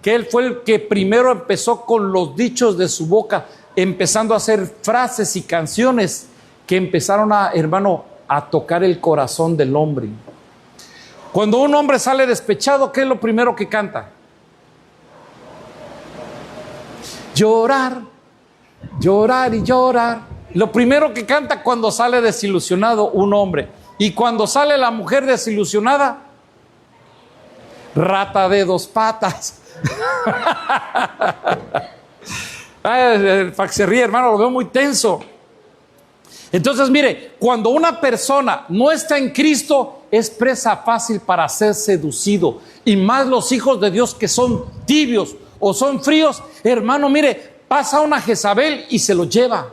que él fue el que primero empezó con los dichos de su boca, empezando a hacer frases y canciones que empezaron hermano, a tocar el corazón del hombre. Cuando un hombre sale despechado, ¿qué es lo primero que canta? Llorar, llorar y llorar. Lo primero que canta cuando sale desilusionado un hombre. Y cuando sale la mujer desilusionada, rata de dos patas. El Fax se ríe, hermano, lo veo muy tenso. Entonces, mire, cuando una persona no está en Cristo, es presa fácil para ser seducido. Y más los hijos de Dios que son tibios o son fríos, hermano, mire, pasa una Jezabel y se lo lleva.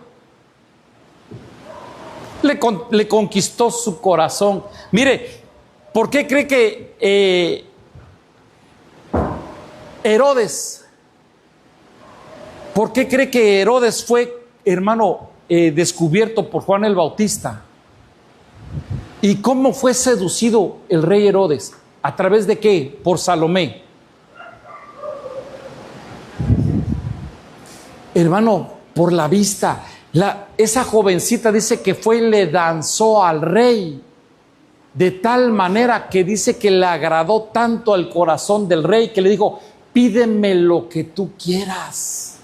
Le conquistó su corazón. Mire, ¿por qué cree que Herodes? ¿Por qué cree que Herodes fue, hermano, descubierto por Juan el Bautista? ¿Y cómo fue seducido el rey Herodes? ¿A través de qué? Por Salomé. Hermano, por la vista. Esa jovencita dice que fue y le danzó al rey, de tal manera que dice que le agradó tanto al corazón del rey que le dijo: pídeme lo que tú quieras.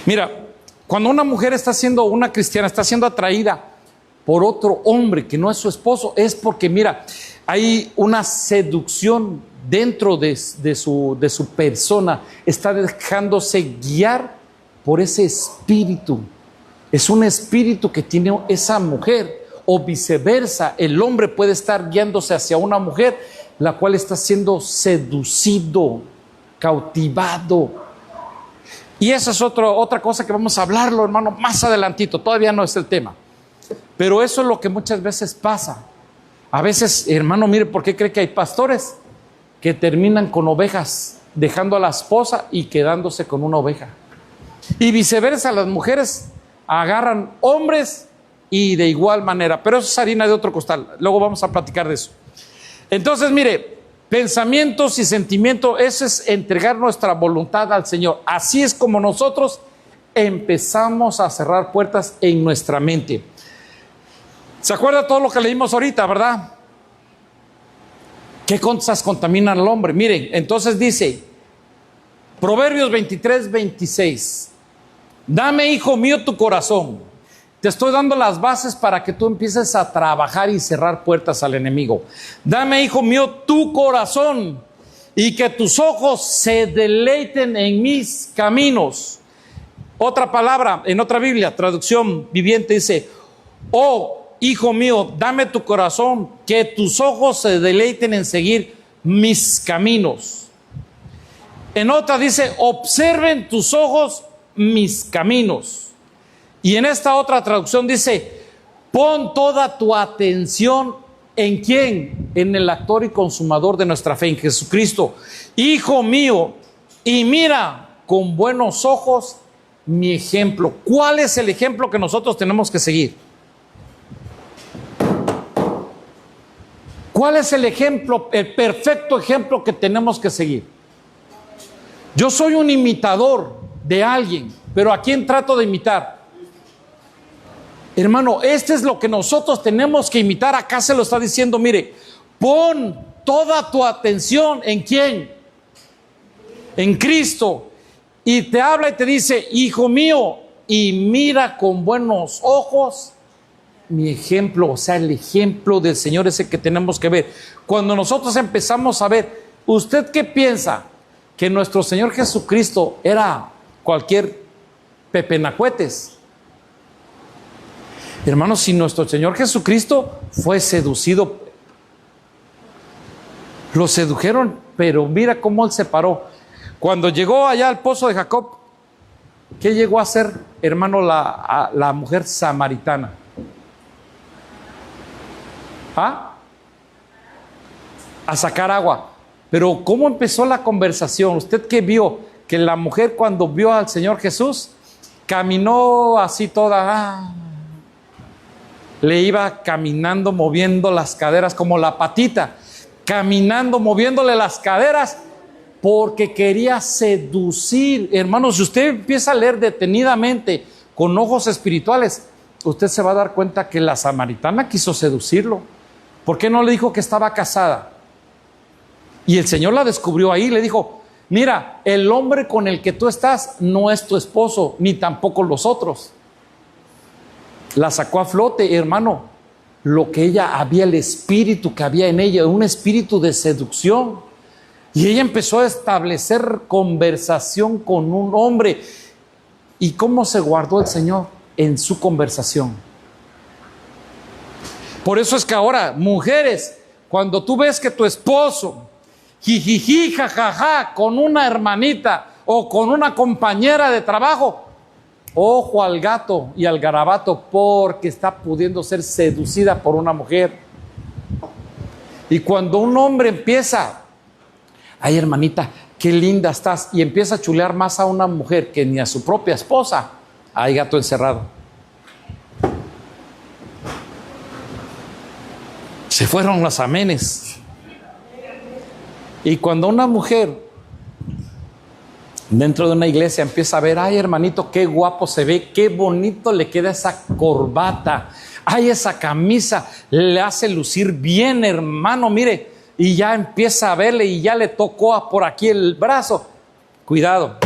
Mira, cuando una mujer está siendo una cristiana, está siendo atraída por otro hombre que no es su esposo, es porque, mira, hay una seducción dentro de su persona. Está dejándose guiar por ese espíritu. Es un espíritu que tiene esa mujer, o viceversa. El hombre puede estar guiándose hacia una mujer, la cual está siendo seducido, cautivado. Y esa es otra cosa que vamos a hablarlo, hermano, más adelantito. Todavía no es el tema. Pero eso es lo que muchas veces pasa. A veces, hermano, mire, ¿por qué cree que hay pastores que terminan con ovejas, dejando a la esposa y quedándose con una oveja? Y viceversa, las mujeres agarran hombres y de igual manera. Pero eso es harina de otro costal. Luego vamos a platicar de eso. Entonces, mire, pensamientos y sentimientos, eso es entregar nuestra voluntad al Señor. Así es como nosotros empezamos a cerrar puertas en nuestra mente. ¿Se acuerda todo lo que leímos ahorita, verdad? ¿Qué cosas contaminan al hombre? Miren, entonces dice, Proverbios 23:26, dame, hijo mío, tu corazón. Te estoy dando las bases para que tú empieces a trabajar y cerrar puertas al enemigo. Dame, hijo mío, tu corazón y que tus ojos se deleiten en mis caminos. Otra palabra, en otra Biblia, traducción viviente, dice, oh, hijo mío, dame tu corazón, que tus ojos se deleiten en seguir mis caminos. En otra dice, observen tus ojos mis caminos. Y en esta otra traducción dice, pon toda tu atención ¿en quién? En el actor y consumador de nuestra fe, en Jesucristo. Hijo mío, y mira con buenos ojos mi ejemplo. ¿Cuál es el ejemplo que nosotros tenemos que seguir? ¿Cuál es el ejemplo, el perfecto ejemplo que tenemos que seguir? Yo soy un imitador de alguien, pero ¿a quién trato de imitar? Hermano, este es lo que nosotros tenemos que imitar. Acá se lo está diciendo, mire, pon toda tu atención ¿en quién? En Cristo. Y te habla y te dice, hijo mío, y mira con buenos ojos mi ejemplo, o sea, el ejemplo del Señor es el que tenemos que ver. Cuando nosotros empezamos a ver, ¿usted qué piensa? ¿Que nuestro Señor Jesucristo era cualquier pepenacuetes? Hermanos, si nuestro Señor Jesucristo fue seducido, lo sedujeron, pero mira cómo Él se paró. Cuando llegó allá al pozo de Jacob, ¿qué llegó a hacer, hermano, la mujer samaritana? A sacar agua. Pero ¿cómo empezó la conversación? ¿Usted qué vio? Que la mujer, cuando vio al Señor Jesús, caminó así toda, le iba caminando, moviendo las caderas como la patita, caminando, moviéndole las caderas, porque quería seducir. Hermanos, si usted empieza a leer detenidamente con ojos espirituales, usted se va a dar cuenta que la samaritana quiso seducirlo. ¿Por qué no le dijo que estaba casada? Y el Señor la descubrió ahí, le dijo, mira, el hombre con el que tú estás no es tu esposo, ni tampoco los otros. La sacó a flote, hermano, lo que ella había, el espíritu que había en ella, un espíritu de seducción. Y ella empezó a establecer conversación con un hombre. ¿Y cómo se guardó el Señor en su conversación? Por eso es que ahora, mujeres, cuando tú ves que tu esposo, jijiji, jajaja, con una hermanita o con una compañera de trabajo, ojo al gato y al garabato, porque está pudiendo ser seducida por una mujer. Y cuando un hombre empieza, ay hermanita, qué linda estás, y empieza a chulear más a una mujer que ni a su propia esposa, hay gato encerrado. Se fueron los amenes. Y cuando una mujer dentro de una iglesia empieza a ver, ay hermanito, qué guapo se ve, qué bonito le queda esa corbata, ay esa camisa le hace lucir bien, hermano, mire, y ya empieza a verle y ya le tocó por aquí el brazo. Cuidado.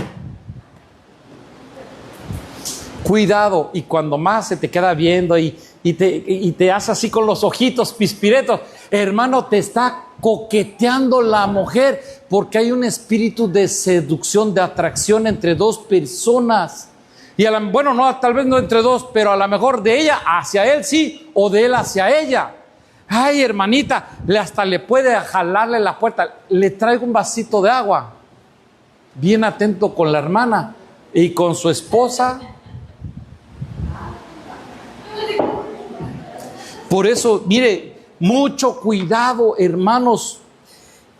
Cuidado. Y cuando más se te queda viendo y te hace así con los ojitos pispiretos, hermano, te está coqueteando la mujer, porque hay un espíritu de seducción, de atracción entre dos personas. Y bueno, no, tal vez no entre dos, pero a lo mejor de ella hacia él sí, o de él hacia ella. Ay, hermanita, hasta le puede jalarle la puerta. Le traigo un vasito de agua. Bien atento con la hermana. y con su esposa. Por eso, mire, mucho cuidado, hermanos,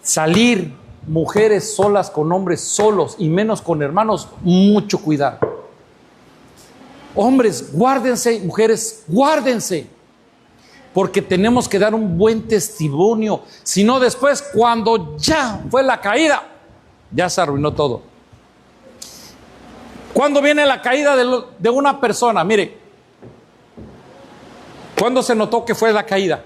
salir mujeres solas con hombres solos y menos con hermanos, mucho cuidado. Hombres, guárdense, mujeres, guárdense, porque tenemos que dar un buen testimonio, si no después, cuando ya fue la caída, ya se arruinó todo. ¿Cuándo viene la caída de una persona? Mire, ¿cuándo se notó que fue la caída?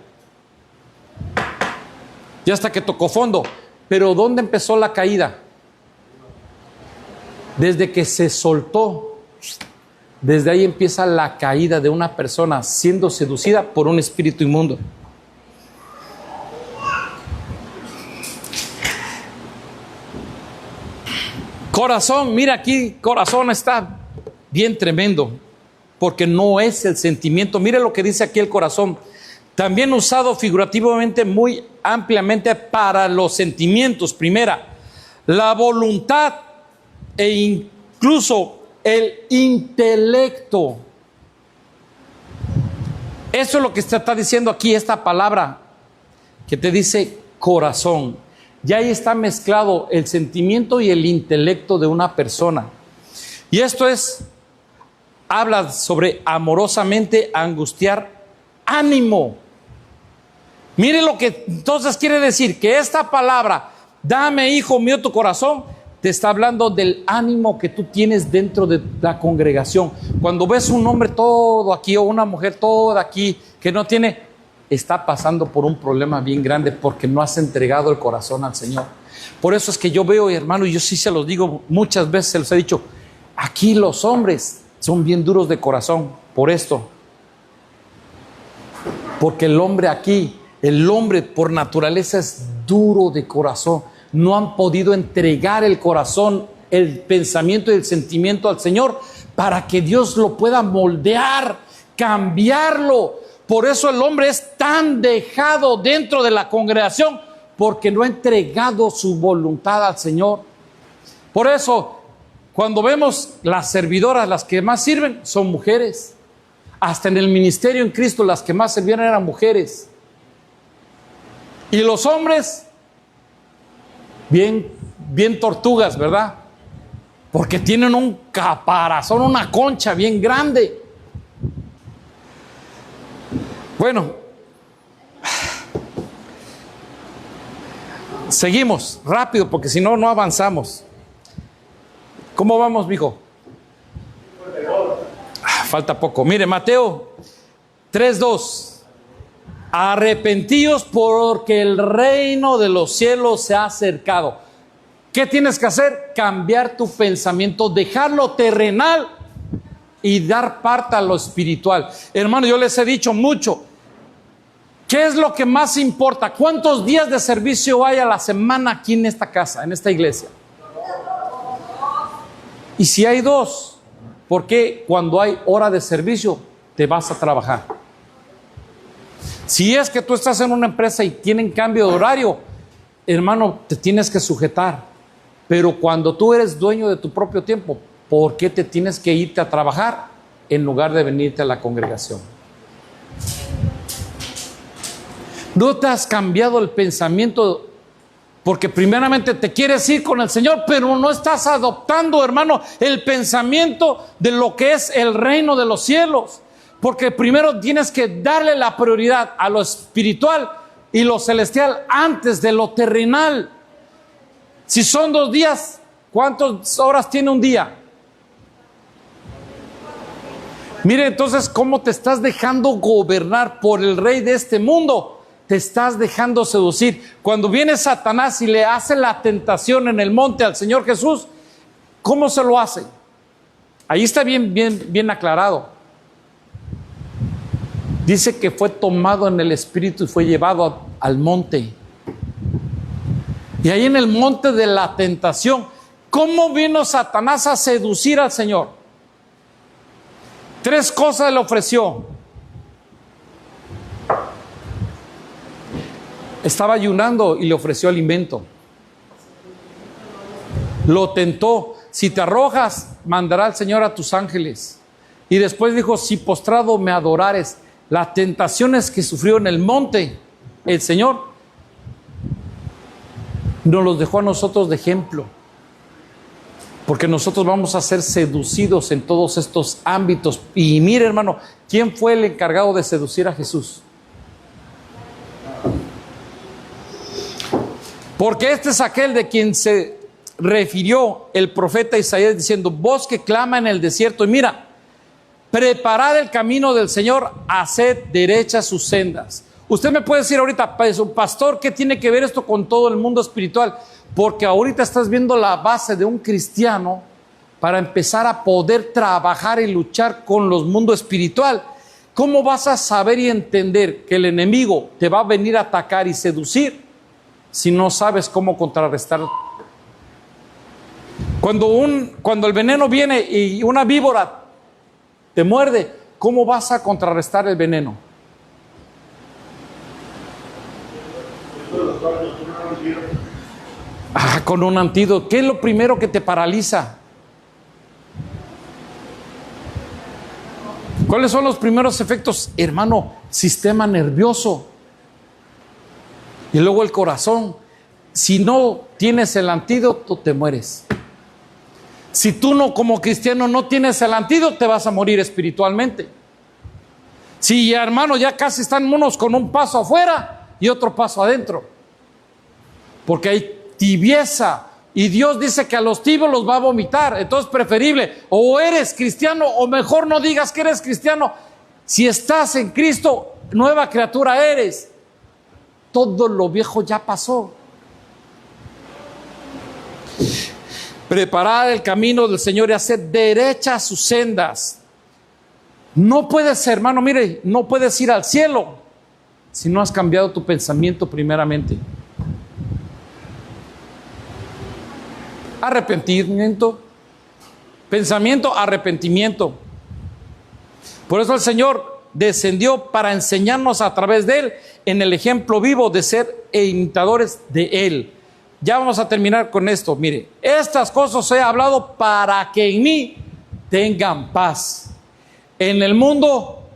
Ya hasta que tocó fondo. Pero ¿dónde empezó la caída? Desde que se soltó. Desde ahí empieza la caída de una persona siendo seducida por un espíritu inmundo. Corazón, mira aquí, corazón está bien tremendo, porque no es el sentimiento. Mire lo que dice aquí el corazón. También usado figurativamente muy ampliamente para los sentimientos. Primera, la voluntad e incluso el intelecto. Eso es lo que está diciendo aquí esta palabra que te dice corazón. Ya ahí está mezclado el sentimiento y el intelecto de una persona. Y esto habla sobre amorosamente angustiar ánimo. Mire lo que entonces quiere decir, que esta palabra, dame, hijo mío, tu corazón, te está hablando del ánimo que tú tienes dentro de la congregación. Cuando ves un hombre todo aquí o una mujer toda aquí que no tiene, está pasando por un problema bien grande porque no has entregado el corazón al Señor. Por eso es que yo veo, hermano, y yo sí se los digo muchas veces, se los he dicho, aquí los hombres son bien duros de corazón por esto. Porque el hombre aquí, el hombre por naturaleza es duro de corazón. No han podido entregar el corazón, el pensamiento y el sentimiento al Señor para que Dios lo pueda moldear, cambiarlo. Por eso el hombre es tan dejado dentro de la congregación, porque no ha entregado su voluntad al Señor. Por eso, cuando vemos las servidoras, las que más sirven son mujeres. Hasta en el ministerio en Cristo, las que más servían eran mujeres. Y los hombres, bien tortugas, ¿verdad? Porque tienen un caparazón, una concha bien grande. Bueno, seguimos rápido porque si no, no avanzamos. ¿Cómo vamos, mijo? Falta poco. Mire, Mateo 3:2. Arrepentíos porque el reino de los cielos se ha acercado. ¿Qué tienes que hacer? Cambiar tu pensamiento, dejar lo terrenal y dar parte a lo espiritual. Hermano, yo les he dicho mucho, ¿qué es lo que más importa? ¿Cuántos días de servicio hay a la semana aquí en esta casa, en esta iglesia? Y si hay 2, ¿por qué cuando hay hora de servicio te vas a trabajar? Si es que tú estás en una empresa y tienen cambio de horario, hermano, te tienes que sujetar. Pero cuando tú eres dueño de tu propio tiempo, ¿por qué te tienes que irte a trabajar en lugar de venirte a la congregación? No te has cambiado el pensamiento, porque primeramente te quieres ir con el Señor, pero no estás adoptando, hermano, el pensamiento de lo que es el reino de los cielos. Porque primero tienes que darle la prioridad a lo espiritual y lo celestial antes de lo terrenal. Si son 2 días, ¿cuántas horas tiene un día? Mire entonces cómo te estás dejando gobernar por el rey de este mundo. Te estás dejando seducir. Cuando viene Satanás y le hace la tentación en el monte al Señor Jesús, ¿cómo se lo hace? Ahí está bien aclarado. Dice que fue tomado en el espíritu y fue llevado al monte. Y ahí en el monte de la tentación, ¿cómo vino Satanás a seducir al Señor? 3 cosas le ofreció. Estaba ayunando y le ofreció alimento. Lo tentó. si te arrojas, mandará el Señor a tus ángeles. Y después dijo, si postrado me adorares. Las tentaciones que sufrió en el monte, el Señor nos los dejó a nosotros de ejemplo. Porque nosotros vamos a ser seducidos en todos estos ámbitos. Y mire, hermano, ¿quién fue el encargado de seducir a Jesús? Porque este es aquel de quien se refirió el profeta Isaías diciendo, voz que clama en el desierto. Y mira, preparad el camino del Señor, haced derechas sus sendas. Usted me puede decir ahorita, pastor, ¿qué tiene que ver esto con todo el mundo espiritual? Porque ahorita estás viendo la base de un cristiano para empezar a poder trabajar y luchar con los mundos espiritual. ¿Cómo vas a saber y entender que el enemigo te va a venir a atacar y seducir si no sabes cómo contrarrestar? Cuando el veneno viene y una víbora te muerde, ¿cómo vas a contrarrestar el veneno? Con un antídoto. ¿Qué es lo primero que te paraliza? ¿Cuáles son los primeros efectos? Hermano, sistema nervioso. Y luego el corazón. Si no tienes el antídoto, te mueres. Si tú no, como cristiano, no tienes el antídoto, te vas a morir espiritualmente. Si, hermano, ya casi están unos con un paso afuera y otro paso adentro. Porque hay tibieza. Y Dios dice que a los tibios los va a vomitar. Entonces, preferible, o eres cristiano, o mejor no digas que eres cristiano. Si estás en Cristo, nueva criatura eres. Todo lo viejo ya pasó. Preparad el camino del Señor y haced derechas sus sendas. No puedes, hermano, mire, no puedes ir al cielo si no has cambiado tu pensamiento primeramente. Arrepentimiento, pensamiento, arrepentimiento. Por eso el Señor descendió para enseñarnos a través de Él en el ejemplo vivo de ser imitadores de Él. Ya vamos a terminar con esto. Mire, estas cosas he hablado para que en mí tengan paz. En el mundo,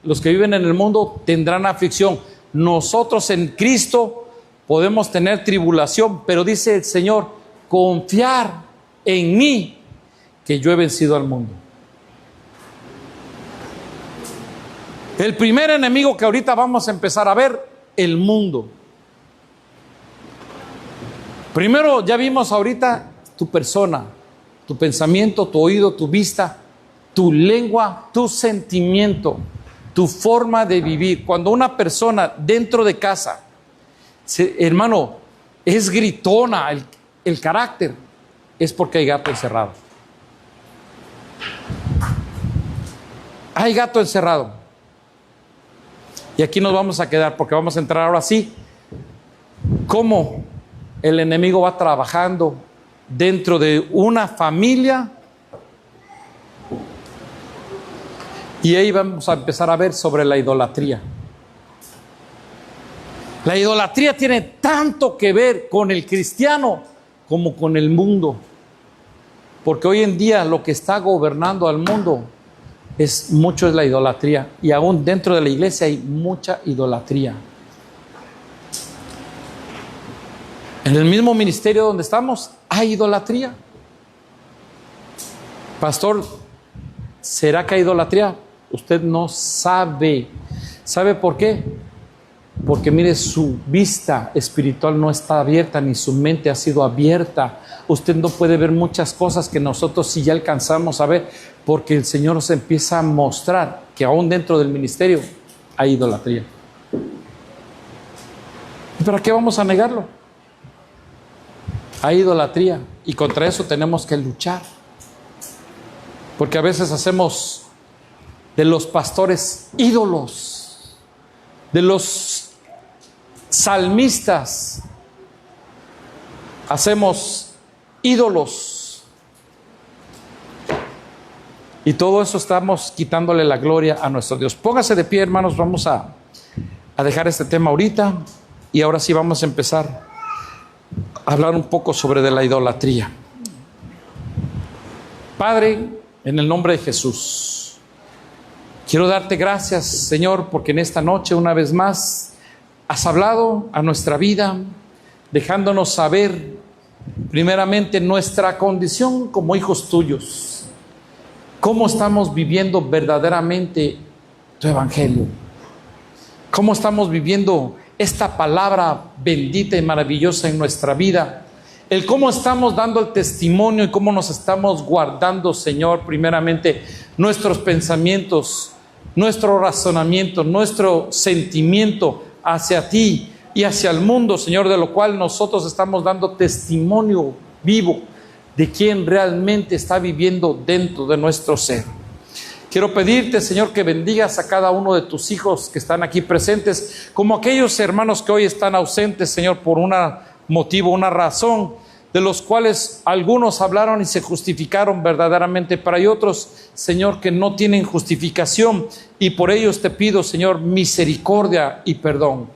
los que viven en el mundo tendrán aflicción. Nosotros en Cristo podemos tener tribulación, pero dice el Señor, confiar en mí, que yo he vencido al mundo. El primer enemigo que ahorita vamos a empezar a ver, el mundo. Primero, ya vimos ahorita tu persona, tu pensamiento, tu oído, tu vista, tu lengua, tu sentimiento, tu forma de vivir. Cuando una persona dentro de casa, hermano, es gritona, el carácter, es porque hay gato encerrado. Hay gato encerrado. Y aquí nos vamos a quedar porque vamos a entrar ahora sí. ¿Cómo el enemigo va trabajando dentro de una familia? Y ahí vamos a empezar a ver sobre la idolatría. La idolatría tiene tanto que ver con el cristiano como con el mundo. Porque hoy en día lo que está gobernando al mundo es la idolatría. Y aún dentro de la iglesia hay mucha idolatría. En el mismo ministerio donde estamos hay idolatría. Pastor, ¿será que hay idolatría? Usted no sabe. ¿Sabe por qué? Porque mire, su vista espiritual no está abierta, ni su mente ha sido abierta. Usted no puede ver muchas cosas que nosotros sí ya alcanzamos a ver, porque el Señor nos empieza a mostrar que aún dentro del ministerio hay idolatría. ¿Y para qué vamos a negarlo? Hay idolatría y contra eso tenemos que luchar. Porque a veces hacemos de los pastores ídolos, de los salmistas, hacemos ídolos. Y todo eso estamos quitándole la gloria a nuestro Dios. Póngase de pie, hermanos, vamos a dejar este tema ahorita y ahora sí vamos a empezar a hablar un poco sobre de la idolatría. Padre, en el nombre de Jesús, quiero darte gracias, Señor, porque en esta noche una vez más has hablado a nuestra vida, dejándonos saber primeramente nuestra condición como hijos tuyos, cómo estamos viviendo verdaderamente tu evangelio, cómo estamos viviendo esta palabra bendita y maravillosa en nuestra vida, el cómo estamos dando el testimonio y cómo nos estamos guardando, Señor, primeramente nuestros pensamientos, nuestro razonamiento, nuestro sentimiento hacia ti y hacia el mundo, Señor, de lo cual nosotros estamos dando testimonio vivo de quien realmente está viviendo dentro de nuestro ser. Quiero pedirte, Señor, que bendigas a cada uno de tus hijos que están aquí presentes, como aquellos hermanos que hoy están ausentes, Señor, por un motivo, una razón, de los cuales algunos hablaron y se justificaron verdaderamente, pero hay otros, Señor, que no tienen justificación, y por ellos te pido, Señor, misericordia y perdón.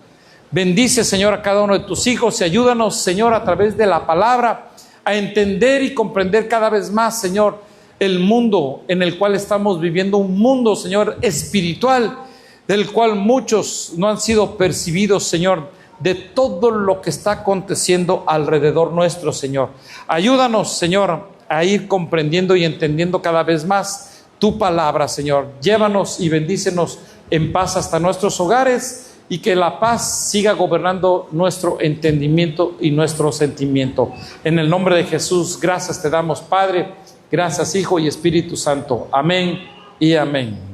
Bendice, Señor, a cada uno de tus hijos y ayúdanos, Señor, a través de la palabra a entender y comprender cada vez más, Señor, el mundo en el cual estamos viviendo, un mundo, Señor, espiritual, del cual muchos no han sido percibidos, Señor, de todo lo que está aconteciendo alrededor nuestro, Señor. Ayúdanos, Señor, a ir comprendiendo y entendiendo cada vez más tu palabra, Señor. Llévanos y bendícenos en paz hasta nuestros hogares, y que la paz siga gobernando nuestro entendimiento y nuestro sentimiento. En el nombre de Jesús, gracias te damos, Padre, gracias, Hijo y Espíritu Santo. Amén y amén.